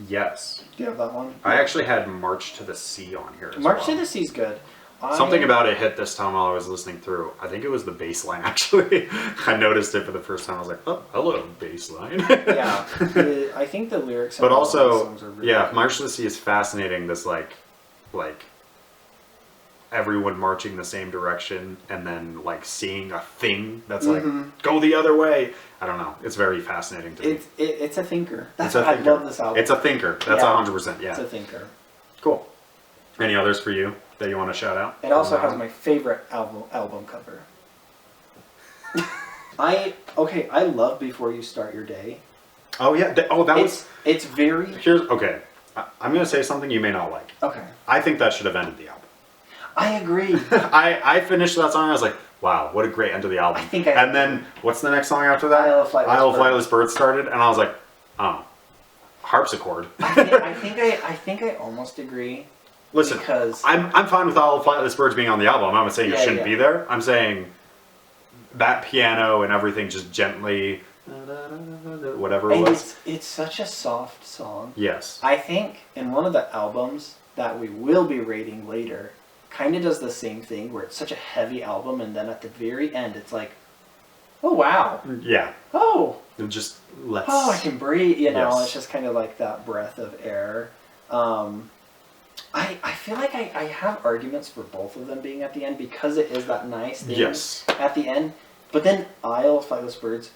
Yes. Do you have that one? I actually had March to the Sea on here as March well. to the Sea's good. Something about it hit this time while I was listening through. I think it was the bass line, actually. I noticed it for the first time. I was like, oh, hello, bass line. Yeah, I think the lyrics. But of all these also, songs are really yeah, good. March of the Sea is fascinating. This like everyone marching the same direction and then like seeing a thing that's like go the other way. I don't know. It's very fascinating to me. It's a thinker. That's It's a why I thinker. love this album. It's a thinker. That's Yeah. 100%. Yeah. It's a thinker. Cool. Any others for you that you want to shout out? It also has my favorite album cover. I love Before You Start Your Day. Oh yeah. That was. It's very Here's okay. I'm gonna say something you may not like. okay. I think that should have ended the album. I agree. I finished that song. I was like, wow, what a great end to the album. I think and then what's the next song after that? Isle of Flightless Isle of Birds. Flightless Birds started, and I was like, oh, harpsichord. I think I almost agree. Listen, Because I'm fine with Isle of Flightless Birds being on the album. I'm not saying it Yeah, shouldn't yeah. be there. I'm saying that piano and everything just gently, whatever it and was. it's such a soft song. Yes. I think in one of the albums that we will be rating later, kind of does the same thing where it's such a heavy album, and then at the very end, it's like, oh wow, Yeah. oh Just let's. oh, I can breathe. You know, Yes. it's just kind of like that breath of air. I feel like I have arguments for both of them being at the end because it is that nice thing Yes. at the end. But then Isle of Flightless Birds,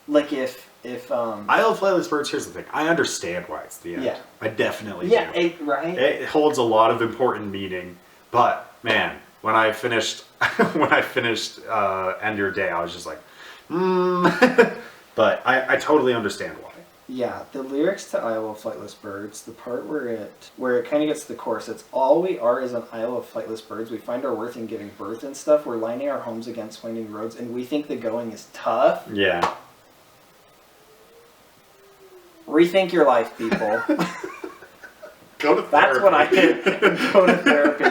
like if Isle of Flightless Birds. Here's the thing. I understand why it's the end. Yeah. I definitely yeah, do. right. It holds a lot of important meaning, but man, when I finished End Your Day, I was just like, but I totally understand why. Yeah, the lyrics to Isle of Flightless Birds, the part where it kind of gets to the chorus, it's all we are is an isle of flightless birds. We find our worth in giving birth and stuff. We're lining our homes against winding roads, and we think the going is tough. Yeah. Rethink your life, people. Go to therapy. That's what I did. Go to therapy.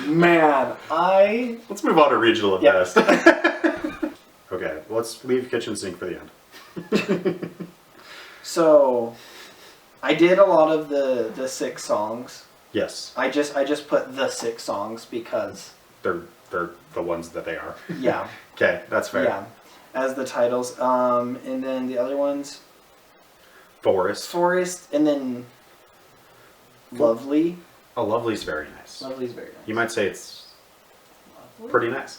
Man, Let's move on to regional at Yeah. best. Okay, let's leave kitchen sink for the end. So I did a lot of the 6 songs. Yes, I just put the 6 songs because they're the ones that they are. yeah. Okay, that's fair. Yeah, as the titles. And then the other ones, Forest. Forest, and then Lovely. Oh, Lovely's very nice. Lovely's very nice. You might say it's Lovely? pretty nice.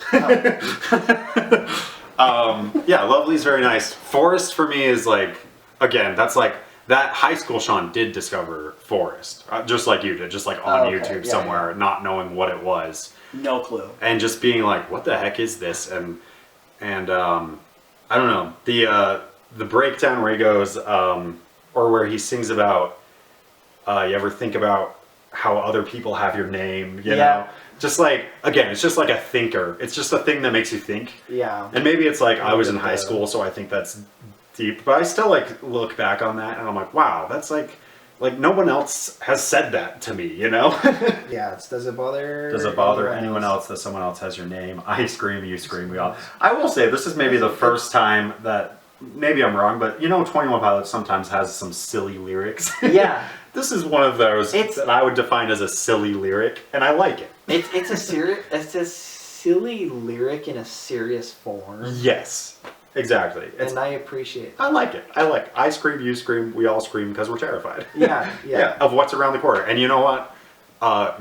Oh. Yeah, Lovely's very nice. Forest for me is like, again, that's like that high school Sean did discover Forest, just like you did, just like on Oh, okay. YouTube Yeah, somewhere, not knowing what it was. No clue. And just being like, what the heck is this? And I don't know, the breakdown where he goes, or where he sings about, you ever think about how other people have your name, you know? Just like, again, it's just like a thinker. It's just a thing that makes you think. Yeah. And maybe it's like I was in high Yeah. school, so I think that's deep. But I still like look back on that and I'm like, wow, that's like no one else has said that to me, you know? Yeah. Does it bother? Does it bother anyone else that someone else has your name? I scream, you scream, we all. I will say this is maybe the first time that maybe I'm wrong, but you know, 21 Pilots sometimes has some silly lyrics. Yeah. This is one of those It's- that I would define as a silly lyric, and I like it. It's a silly lyric in a serious form, Yes, exactly. It's, and I appreciate it. I like it. I scream, you scream, we all scream because we're terrified. Yeah. Yeah, of what's around the corner. And you know what?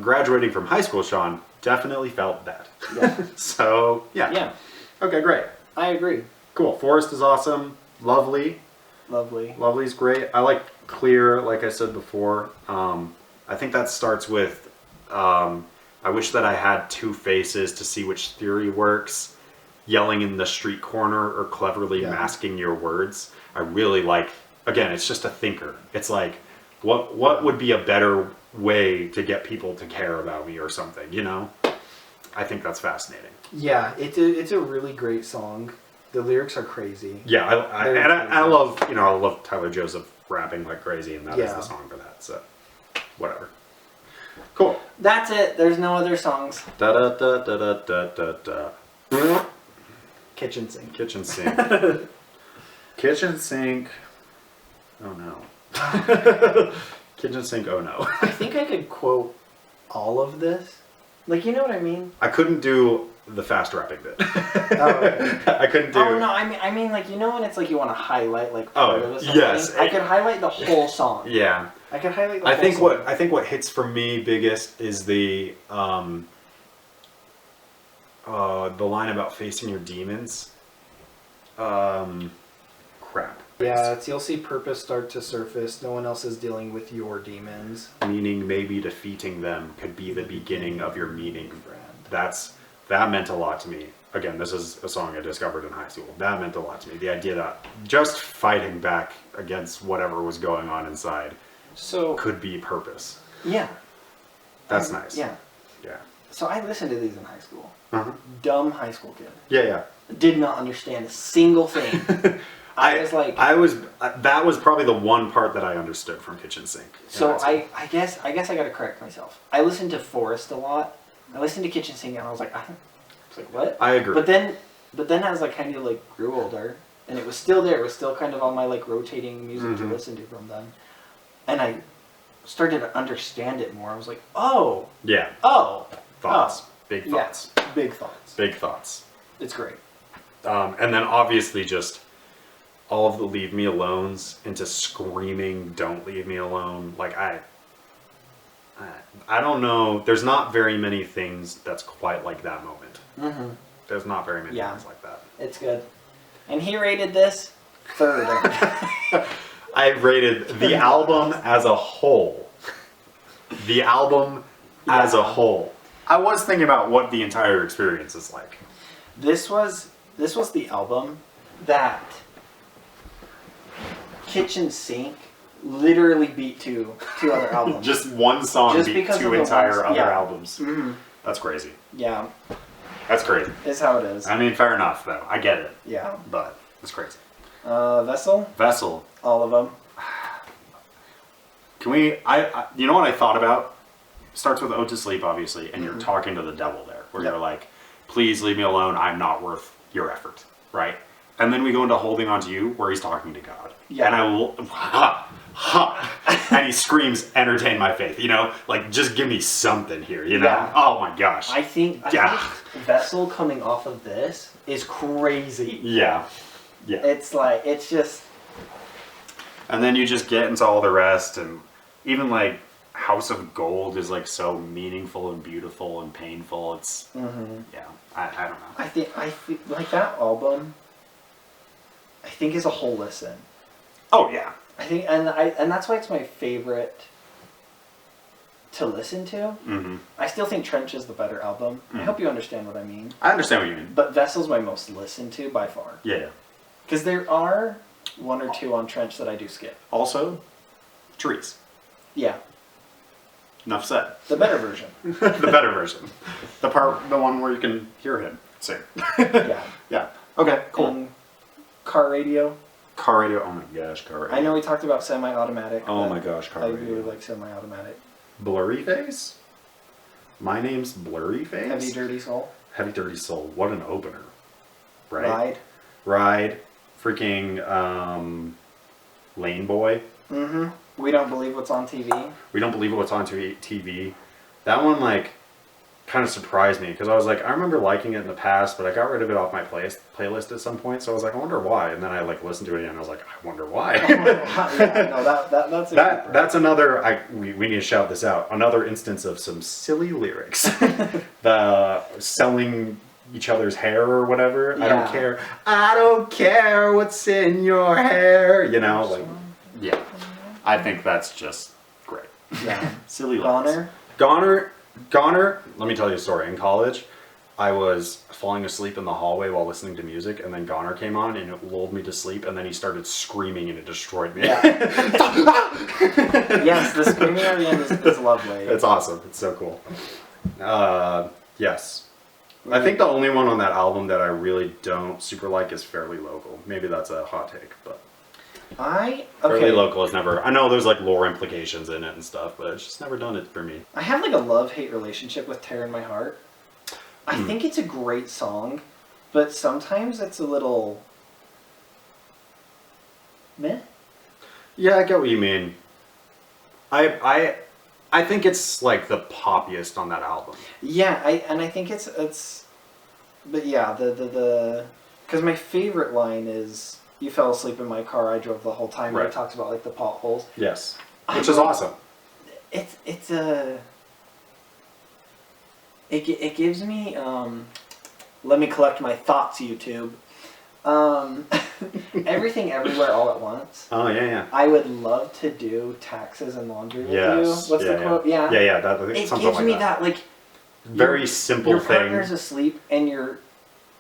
Graduating from high school, Sean, definitely felt that. Yeah. So, yeah. Yeah. Okay, great. I agree. Cool. Forest is awesome. Lovely. Lovely. Lovely's great. I like Clear, like I said before. I think that starts with, I wish that I had 2 faces to see which theory works. Yelling in the street corner or cleverly masking your words. I really like, again, it's just a thinker. It's like, what would be a better way to get people to care about me or something, you know? I think that's fascinating. Yeah, it's a really great song. The lyrics are crazy. Yeah, Very I crazy. love, you know, I love Tyler Joseph rapping like crazy, and that is Yeah. the song for that, so whatever. Cool. That's it. There's no other songs. Da da da da da da da da. Kitchen sink. Kitchen sink. Kitchen sink. Oh no. Kitchen Sink, oh no. I think I could quote all of this. Like, you know what I mean? I couldn't do the fast rapping bit. okay. I couldn't do. Oh no, I mean like, you know when it's like you want to highlight like part of something? yes. I could highlight the whole song. Yeah. I could highlight the I whole think song. I think what hits for me biggest is the line about facing your demons. Crap. Yeah, it's you'll see purpose start to surface. No one else is dealing with your demons. Meaning maybe defeating them could be the beginning of your meaning. Friend. That meant a lot to me. Again, this is a song I discovered in high school. That meant a lot to me. The idea that just fighting back against whatever was going on inside So could be purpose. yeah, That's nice. Yeah. Yeah. So I listened to these in high school. Uh-huh. Dumb high school kid. Yeah. Did not understand a single thing. I was like, that was probably the one part that I understood from Kitchen Sink. so I guess I gotta correct myself. I listened to Forrest a lot. I listened to Kitchen Sink and I was like, what? I agree. But then as I kind of like grew older, and it was still there. It was still kind of on my like rotating music to listen to from then, and I started to understand it more. I was like, oh, Thoughts. Big yeah, thoughts. big thoughts. Big thoughts. It's great. And then obviously just all of the Leave Me Alones into screaming Don't Leave Me Alone. Like I don't know. There's not very many things that's quite like that moment. Mm-hmm. There's not very many Yeah. things like that. It's good. And he rated this third. I rated the album as a whole. The album as a whole. I was thinking about what the entire experience is like. This was the album that Kitchen Sink literally beat two other albums. Just one song Just beat because two of the entire ones- other yeah. albums. Mhm. That's crazy. Yeah, That's crazy. is how it is. I mean, fair enough, though. I get it. Yeah. But it's crazy. Vessel, Vessel. all of them. Can we... you know what I thought about? Starts with Ode to Sleep, obviously, and you're talking to the devil there. Where Yep. you're like, please leave me alone. I'm not worth your effort. Right? And then we go into Holding On To You, where he's talking to God. Yeah. And I will... and he screams, entertain my faith. You know? Like, just give me something here, you know? Yeah. Oh my gosh. I think Vessel coming off of this is crazy. Yeah. Yeah. It's like, it's just, And then you just get into all the rest, and even like House of Gold is like so meaningful and beautiful and painful. It's yeah, I don't know. I think like that album, I think is a whole listen. Oh yeah, I think, and that's why it's my favorite to listen to. mm-hmm. I still think Trench is the better album. I hope you understand what I mean. I understand what you mean. But Vessel's my most listened to by far. Yeah. Because there are one or two on Trench that I do skip. Also, trees. Yeah, Enough said. the better version. The better version. The one where you can hear him sing. Yeah. Yeah. Okay. Cool. And Car Radio. Car radio. Oh my gosh, car radio. I know we talked about semi-automatic. Oh but my gosh, car I radio. really like semi-automatic. Blurry Face. My name's Blurry Face. Heavy Dirty Soul. Heavy Dirty Soul. What an opener. Right. Ride. Ride, freaking Lane Boy. Mm-hmm. We Don't Believe What's on TV. We Don't Believe What's on TV. That one like kind of surprised me because I was like, I remember liking it in the past, but I got rid of it off my playlist at some point. So I was like, I wonder why. And then I like listened to it again. And I was like, I wonder why. Yeah, no, that's a That's another. We need to shout this out. Another instance of some silly lyrics. The selling each other's hair or whatever. I don't Yeah. care. I don't care what's in your hair. You know, like yeah. I think that's just great. Yeah. Silly lyrics. Goner. Goner. Let me tell you a story. In college, I was falling asleep in the hallway while listening to music, and then Goner came on, and it lulled me to sleep, and then he started screaming, and it destroyed me. Yeah. Yes, the screaming at the end is lovely. It's awesome. It's so cool. Yes. I think the only one on that album that I really don't super like is Fairly Local. Maybe that's a hot take, but Fairly Local is never... I know there's like lore implications in it and stuff, but it's just never done it for me. I have like a love-hate relationship with Tear in My Heart. I think it's a great song, but sometimes it's a little meh. Yeah, I get what you mean. I think it's like the poppiest on that album. Yeah, I think it's, but yeah, because my favorite line is, "You fell asleep in my car, I drove the whole time." Where Right. he talks about like the potholes. Yes, which is awesome. It's a. It gives me let me collect my thoughts, YouTube. Everything Everywhere All at Once. Oh yeah. I would love to do Taxes and Laundry with Yes. you. What's the quote? Yeah. Yeah. That, It something gives like me that. that like Very your- simple your thing. partner's asleep and you're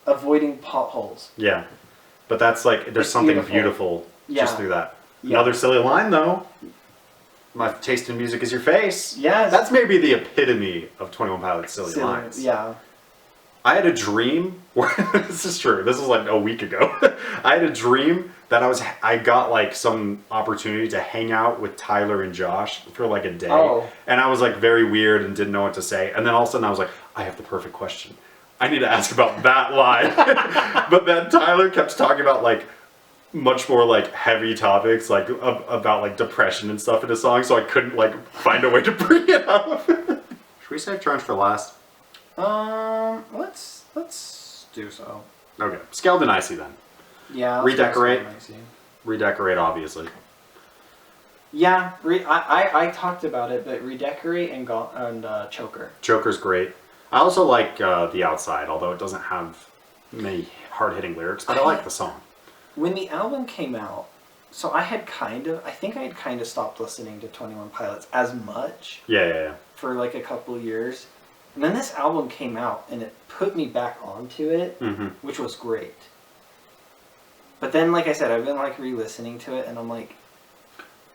avoiding potholes. Yeah, but that's like there's It's something beautiful. beautiful Yeah. just through that. Yeah. Another silly line though. My taste in music is your face. Yes. That's maybe the epitome of 21 Pilots' silly lines. Yeah. I had a dream where this is true. This was like a week ago. I had a dream that I got like some opportunity to hang out with Tyler and Josh for like a day. Oh. And I was like very weird and didn't know what to say. And then all of a sudden I was like, I have the perfect question. I need to ask about that line. But then Tyler kept talking about like much more like heavy topics, like about like depression and stuff in the song, so I couldn't like find a way to bring it up. Should we save Trench for last? Let's do so. Okay, Scaled and Icy then. Yeah. Redecorate. let's go. Redecorate, obviously. Yeah, I talked about it, but Redecorate and Choker. Joker's great. I also like The Outside, although it doesn't have many hard-hitting lyrics, but I like the song. When the album came out, so I think I had kind of stopped listening to 21 Pilots as much Yeah. for like a couple of years. And then this album came out and it put me back onto it, Mm-hmm. which was great. But then, like I said, I've been like re-listening to it and I'm like,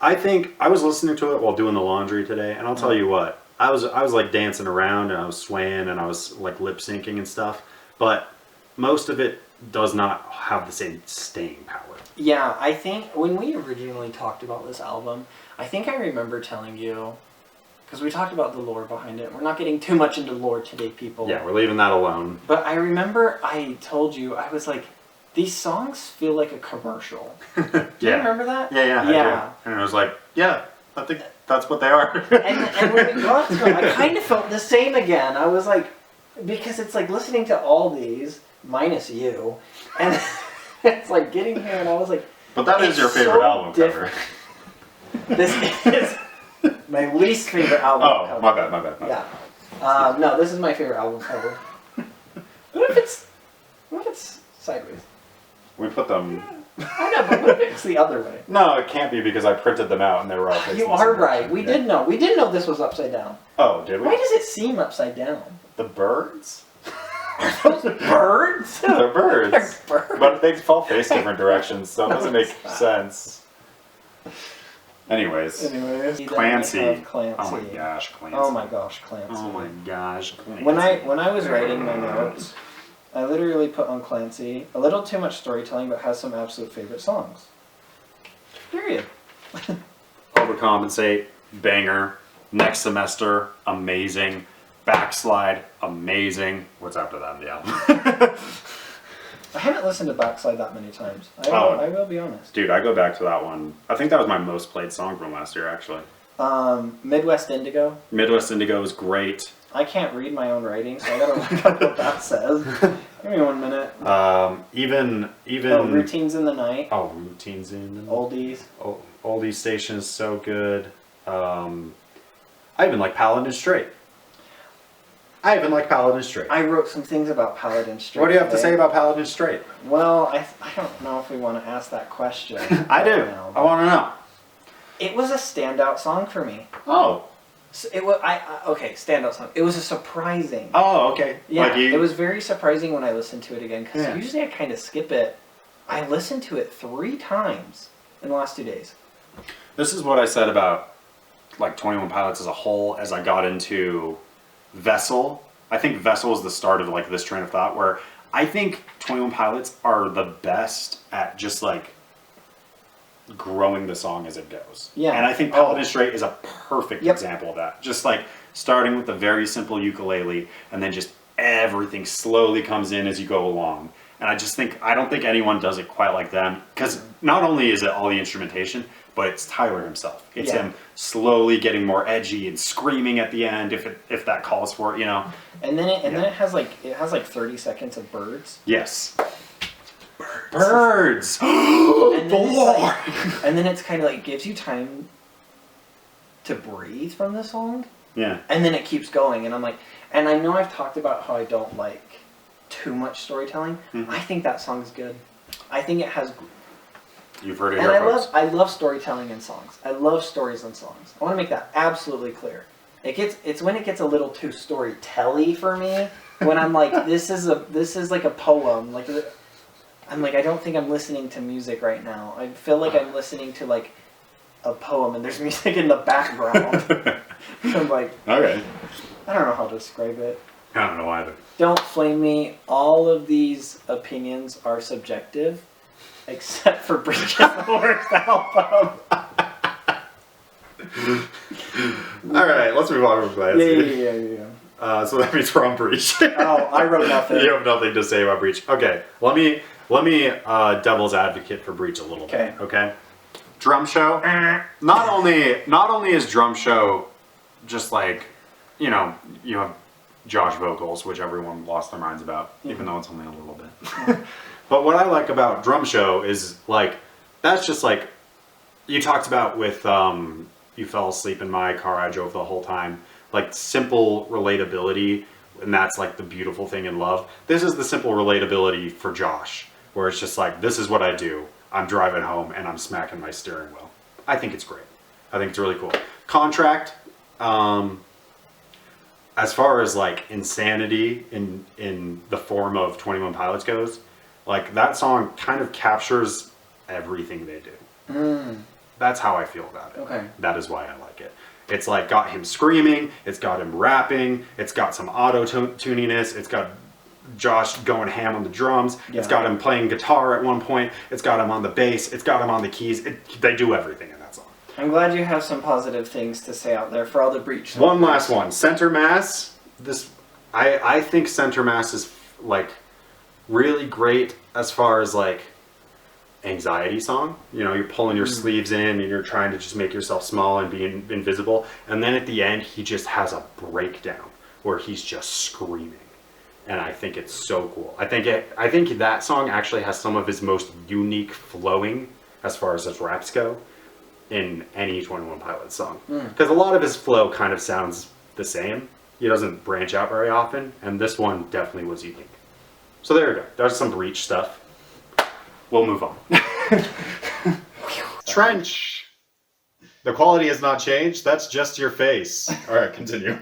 I think I was listening to it while doing the laundry today, and I'll tell you what, I was like dancing around and I was swaying and I was like lip syncing and stuff, but most of it does not have the same staying power. yeah, I think when we originally talked about this album, I think I remember telling you, because we talked about the lore behind it. We're not getting too much into lore today, people. Yeah, we're leaving that alone. But I remember I told you, I was like, these songs feel like a commercial. Do you remember that? Yeah. I do. And I was like, yeah, I think that's what they are. And when we got to them, I kind of felt the same again. I was like, because it's like listening to all these, minus you, and it's like getting here and I was like, But that is it's your favorite so album different. cover. This is my least favorite album cover. Oh, my bad. Yeah. No, this is my favorite album cover. What if it's sideways? We put them... I know, but what if it's the other way? No, it can't be because I printed them out and they were all facing You the are same right. direction. We Yeah. did know. We did know this was upside down. Oh, did we? Why does it seem upside down? The birds? Those birds? They're birds. They're birds. But they all face different directions, so it No, doesn't make it's not. sense. Anyways. Anyways, Clancy. then we have Clancy. Oh my gosh, Clancy. Oh my gosh, Clancy. Oh my gosh, Clancy. When I was writing my notes, I literally put on Clancy a little too much storytelling, but has some absolute favorite songs. Period. Overcompensate, banger. Next semester, amazing. Backslide, amazing. What's after that in the album? I haven't listened to Backslide that many times. Oh. I will be honest. Dude, I go back to that one. I think that was my most played song from last year, actually. Midwest Indigo. Midwest Indigo is great. I can't read my own writing, so I gotta look up what that says. Give me 1 minute. Even Oh, Routines in the Night. Oh, Routines in Oldies. Oldie Station is so good. I even like Paladin Straight. I wrote some things about Paladin Straight. What do you have to today. say about Paladin Straight? Well, I don't know if we want to ask that question. I do. right now. I want to know. It was a standout song for me. Oh. So it was okay, standout song. It was a surprising. Oh, okay. Yeah, Like you, it was very surprising when I listened to it again because Yeah. usually I kind of skip it. I listened to it 3 times in the last 2 days. This is what I said about like 21 Pilots as a whole as I got into Vessel. I think Vessel is the start of like this train of thought where I think 21 Pilots are the best at just like growing the song as it goes. Yeah. And I think Paladin Straight is a perfect Yep. example of that. Just like starting with the very simple ukulele and then just everything slowly comes in as you go along. And I don't think anyone does it quite like them because not only is it all the instrumentation, but it's Tyler himself. It's Yeah. him slowly getting more edgy and screaming at the end if that calls for it, you know. And then it Yeah. has like 30 seconds of birds. Yes. Birds. And The then it's Lord. like, and then it's kind of like gives you time to breathe from the song, Yeah. and then it keeps going. And I'm like, and I know I've talked about how I don't like too much storytelling. Mhm. I think that song's good. I think it has, You've heard it and here, I folks. love storytelling in songs. I love stories in songs. I want to make that absolutely clear. It's when it gets a little too storytelly for me. When I'm like, this is like a poem. Like, I'm like, I don't think I'm listening to music right now. I feel like I'm listening to like a poem, and there's music in the background. I'm like, Okay. I don't know how to describe it. I don't know either. Don't flame me. All of these opinions are subjective, except for Breach is the worst album. All right, let's move on from that. Yeah. So that means we're on Breach. Oh, I wrote nothing. You have nothing to say about Breach. Okay, let me devil's advocate for Breach a little bit. Okay. Drum show. Not only is drum show just like, you know, you have Josh vocals, which everyone lost their minds about, even though it's only a little bit. But what I like about drum show is like, that's just like, you talked about with You Fell Asleep in My Car, I Drove the Whole Time, like simple relatability, and that's like the beautiful thing in love. This is the simple relatability for Josh, where it's just like, this is what I do. I'm driving home and I'm smacking my steering wheel. I think it's great. I think it's really cool. Contract, as far as like insanity in the form of 21 Pilots goes, like that song kind of captures everything they do. That's how I feel about it. Okay. That is why I like it. It's like got him screaming, it's got him rapping, it's got some auto-tuniness, it's got Josh going ham on the drums, it's got him playing guitar at one point, it's got him on the bass, it's got him on the keys. They do everything in that song. I'm glad you have some positive things to say out there for all the Breach. One last one. Center Mass. I think Center Mass is like really great as far as like anxiety song. You know, you're pulling your sleeves in and you're trying to just make yourself small and be invisible. And then at the end, he just has a breakdown where he's just screaming. And I think it's so cool. I think that song actually has some of his most unique flowing as far as his raps go in any 21 Pilots song. Because a lot of his flow kind of sounds the same. He doesn't branch out very often, and this one definitely was unique. So there you go. There's some Breach stuff. We'll move on. Trench. The quality has not changed. That's just your face. All right, continue.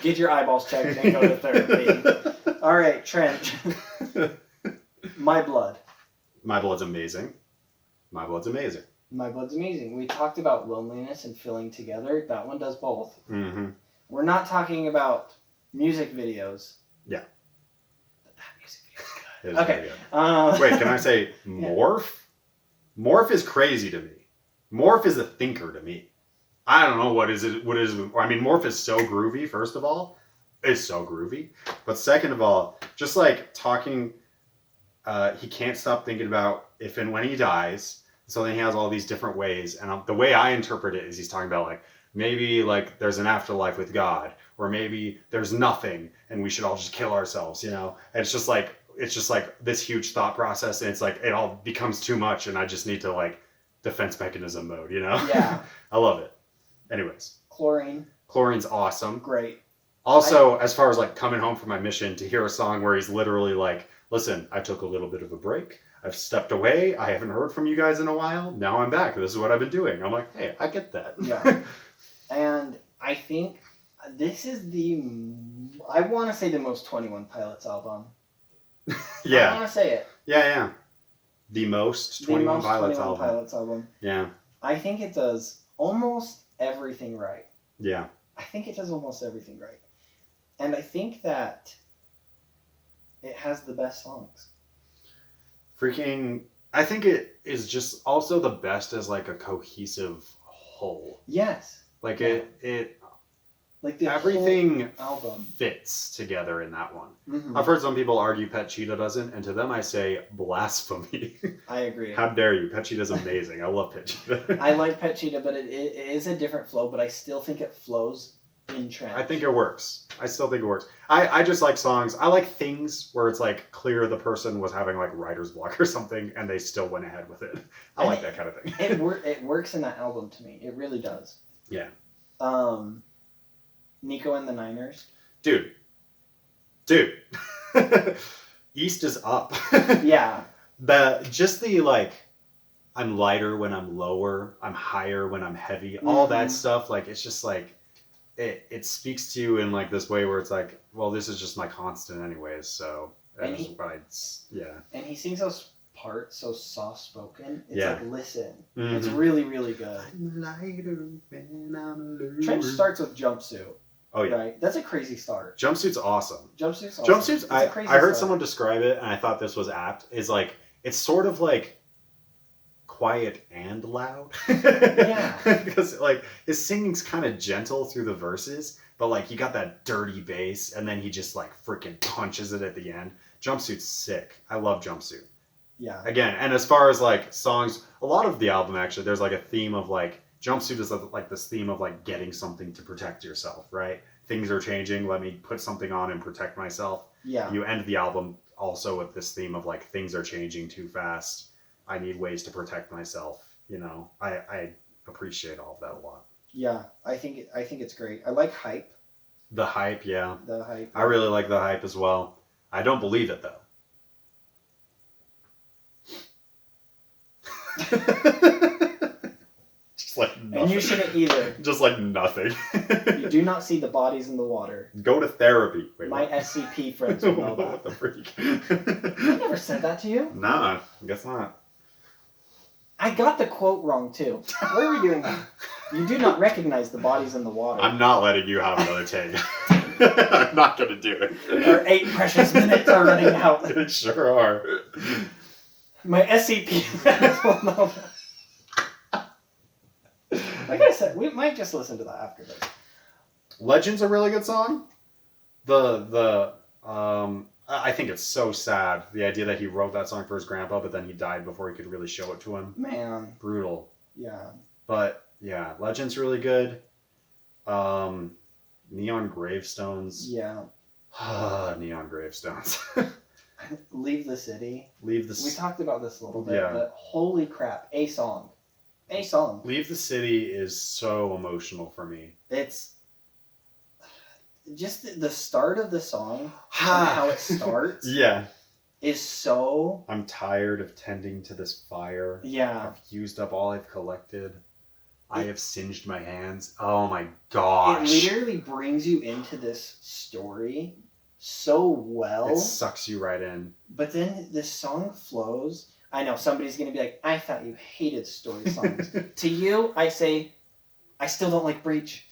Get your eyeballs checked and go to therapy. All right, Trench. My Blood. My Blood's amazing. My Blood's amazing. My Blood's amazing. We talked about loneliness and feeling together. That one does both. Mm-hmm. We're not talking about music videos. Yeah. But that music video is good. It is Okay. very good. Wait, can I say Morph? Morph is crazy to me. Morph is a thinker to me. I don't know what is. I mean, Morph is so groovy, first of all. It's so groovy. But second of all, just like talking, he can't stop thinking about if and when he dies. So then he has all these different ways. And the way I interpret it is he's talking about like, maybe like there's an afterlife with God, or maybe there's nothing and we should all just kill ourselves, you know? And it's just like this huge thought process, and it's like it all becomes too much and I just need to like defense mechanism mode, you know? Yeah. I love it. Anyways, Chlorine. Chlorine's awesome. Great. Also, as far as like coming home from my mission, to hear a song where he's literally like, listen, I took a little bit of a break. I've stepped away. I haven't heard from you guys in a while. Now I'm back. This is what I've been doing. I'm like, hey, I get that. Yeah. And I think this is I want to say the most 21 Pilots album. I Yeah. want to say it. Yeah. The most 21 Pilots 21 album. Pilots album. Yeah. I think it does almost everything right. Yeah. I think it does almost everything right. And I think that it has the best songs. I think it is just also the best as like a cohesive whole. Yes. Like Yeah. Like the Everything whole album. fits together in that one. Mhm. I've heard some people argue Pet Cheetah doesn't, and to them I say blasphemy. I agree. How dare you? Pet Cheetah's amazing. I love Pet Cheetah. I like Pet Cheetah, but it is a different flow. But I still think it flows in Trench. I think it works. I still think it works. I just like songs. I like things where it's like clear the person was having like writer's block or something and they still went ahead with it. I like that kind of thing. it works in that album to me. It really does. Yeah. Nico and the Niners. Dude. East is up. Yeah. The like I'm lighter when I'm lower, I'm higher when I'm heavy, all that stuff, like it's just like it speaks to you in like this way where it's like, well, this is just my constant anyways, so And yeah. he sings those parts so soft spoken. It's Yeah. like listen. Mhm. It's really, really good. I'm lighter when I'm lower. Trench starts with Jumpsuit. Oh yeah. Right? That's a crazy start. Jumpsuit's awesome. Jumpsuit's awesome. Jumpsuits, It's a I crazy heard start. someone describe it and I thought this was apt, is like it's sort of like quiet and loud. Yeah. Because like his singing's kind of gentle through the verses, but like you got that dirty bass and then he just like freaking punches it at the end. Jumpsuit's sick. I love Jumpsuit. Yeah. Again, and as far as like songs, a lot of the album actually, there's like a theme of like Jumpsuit is like this theme of like getting something to protect yourself, right? Things are changing. Let me put something on and protect myself. Yeah. You end the album also with this theme of like things are changing too fast. I need ways to protect myself. You know, I appreciate all of that a lot. Yeah. I think it's great. I like Hype. The hype, yeah. The Hype. I really like the hype as well. I don't believe it though. Just like nothing. And you shouldn't either. Just like nothing. You do not see the bodies in the water. Go to therapy. Wait, My what? SCP friends will know What that. the freak? I never said that to you. Nah, I guess not. I got the quote wrong too. Where are we doing that? You do not recognize the bodies in the water. I'm not letting you have another take. I'm not gonna do it. Our 8 precious minutes are running out. It sure are. My SCP friends will know that. Like I said, we might just listen to that after this. Legend's a really good song. I think it's so sad, the idea that he wrote that song for his grandpa, but then he died before he could really show it to him. Man, Brutal. yeah. But yeah, Legend's really good. Neon Gravestones. Yeah. Neon Gravestones. Leave the City. Leave the We talked about this a little bit, Yeah. but holy crap, a song. A song. Leave the City is so emotional for me. It's just the start of the song and how it starts Yeah. is so, I'm tired of tending to this fire. yeah. I've used up all I've collected. I have singed my hands. Oh my gosh. It literally brings you into this story so well. It sucks you right in. But then this song flows. I know somebody's going to be like, I thought you hated story songs. To you, I say, I still don't like Breach.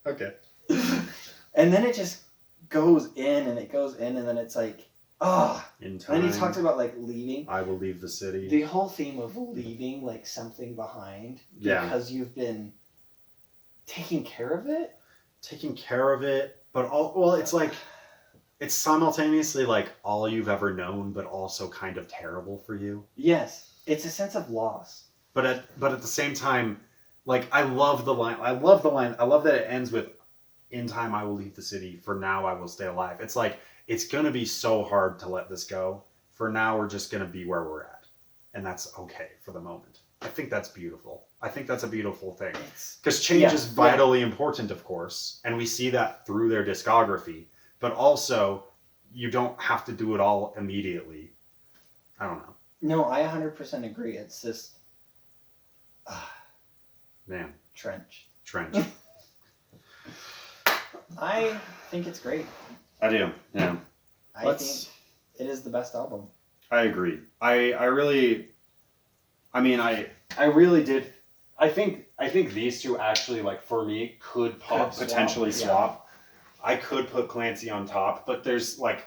Okay. And then it just goes in and it goes in and then it's like, oh. In time. And he talks about like leaving. I will leave the city. The whole theme of leaving like something behind Yeah. because you've been taking care of it. Taking care of it, but it's like it's simultaneously like all you've ever known, but also kind of terrible for you. Yes, it's a sense of loss. But at the same time, like I love the line. I love that it ends with, "In time I will leave the city. For now I will stay alive." It's like it's gonna be so hard to let this go. For now we're just gonna be where we're at, and that's okay for the moment. I think that's beautiful. I think that's a beautiful thing. Because change is vitally important, of course, and we see that through their discography. But also, you don't have to do it all immediately. I don't know. No, I 100% agree. It's this Man, Trench. Trench. I think it's great. I do. Yeah. I think it is the best album. I agree. I really did. I think these two actually, like, for me, could potentially swap. I could put Clancy on top, but there's like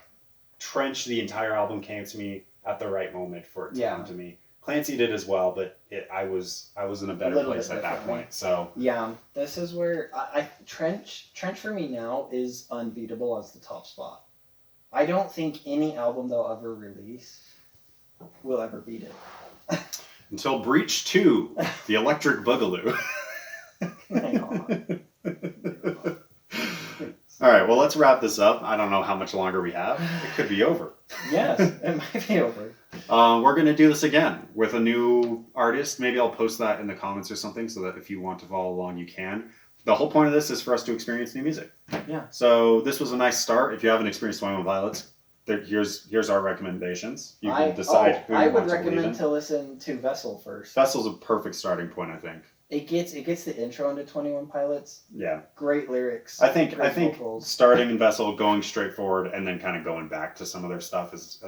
Trench, the entire album came to me at the right moment for it to come to me. Clancy did as well, but I was in a better little place bit at that differently. point. So Yeah, this is where Trench for me now is unbeatable as the top spot. I don't think any album they'll ever release will ever beat it. until Breach 2, the Electric Boogaloo. Hang on. All right, well, let's wrap this up. I don't know how much longer we have. It could be over. Yes, it might be over. We're going to do this again with a new artist. Maybe I'll post that in the comments or something so that if you want to follow along, you can. The whole point of this is for us to experience new music. Yeah. So this was a nice start. If you haven't experienced 21 Pilots, here's our recommendations. You can decide who you I want would to believe in. recommend to listen to Vessel first. Vessel's a perfect starting point, I think. It gets the intro into 21 Pilots. Yeah. Great lyrics. I think great vocals. starting in Vessel, going straight forward, and then kind of going back to some of their stuff is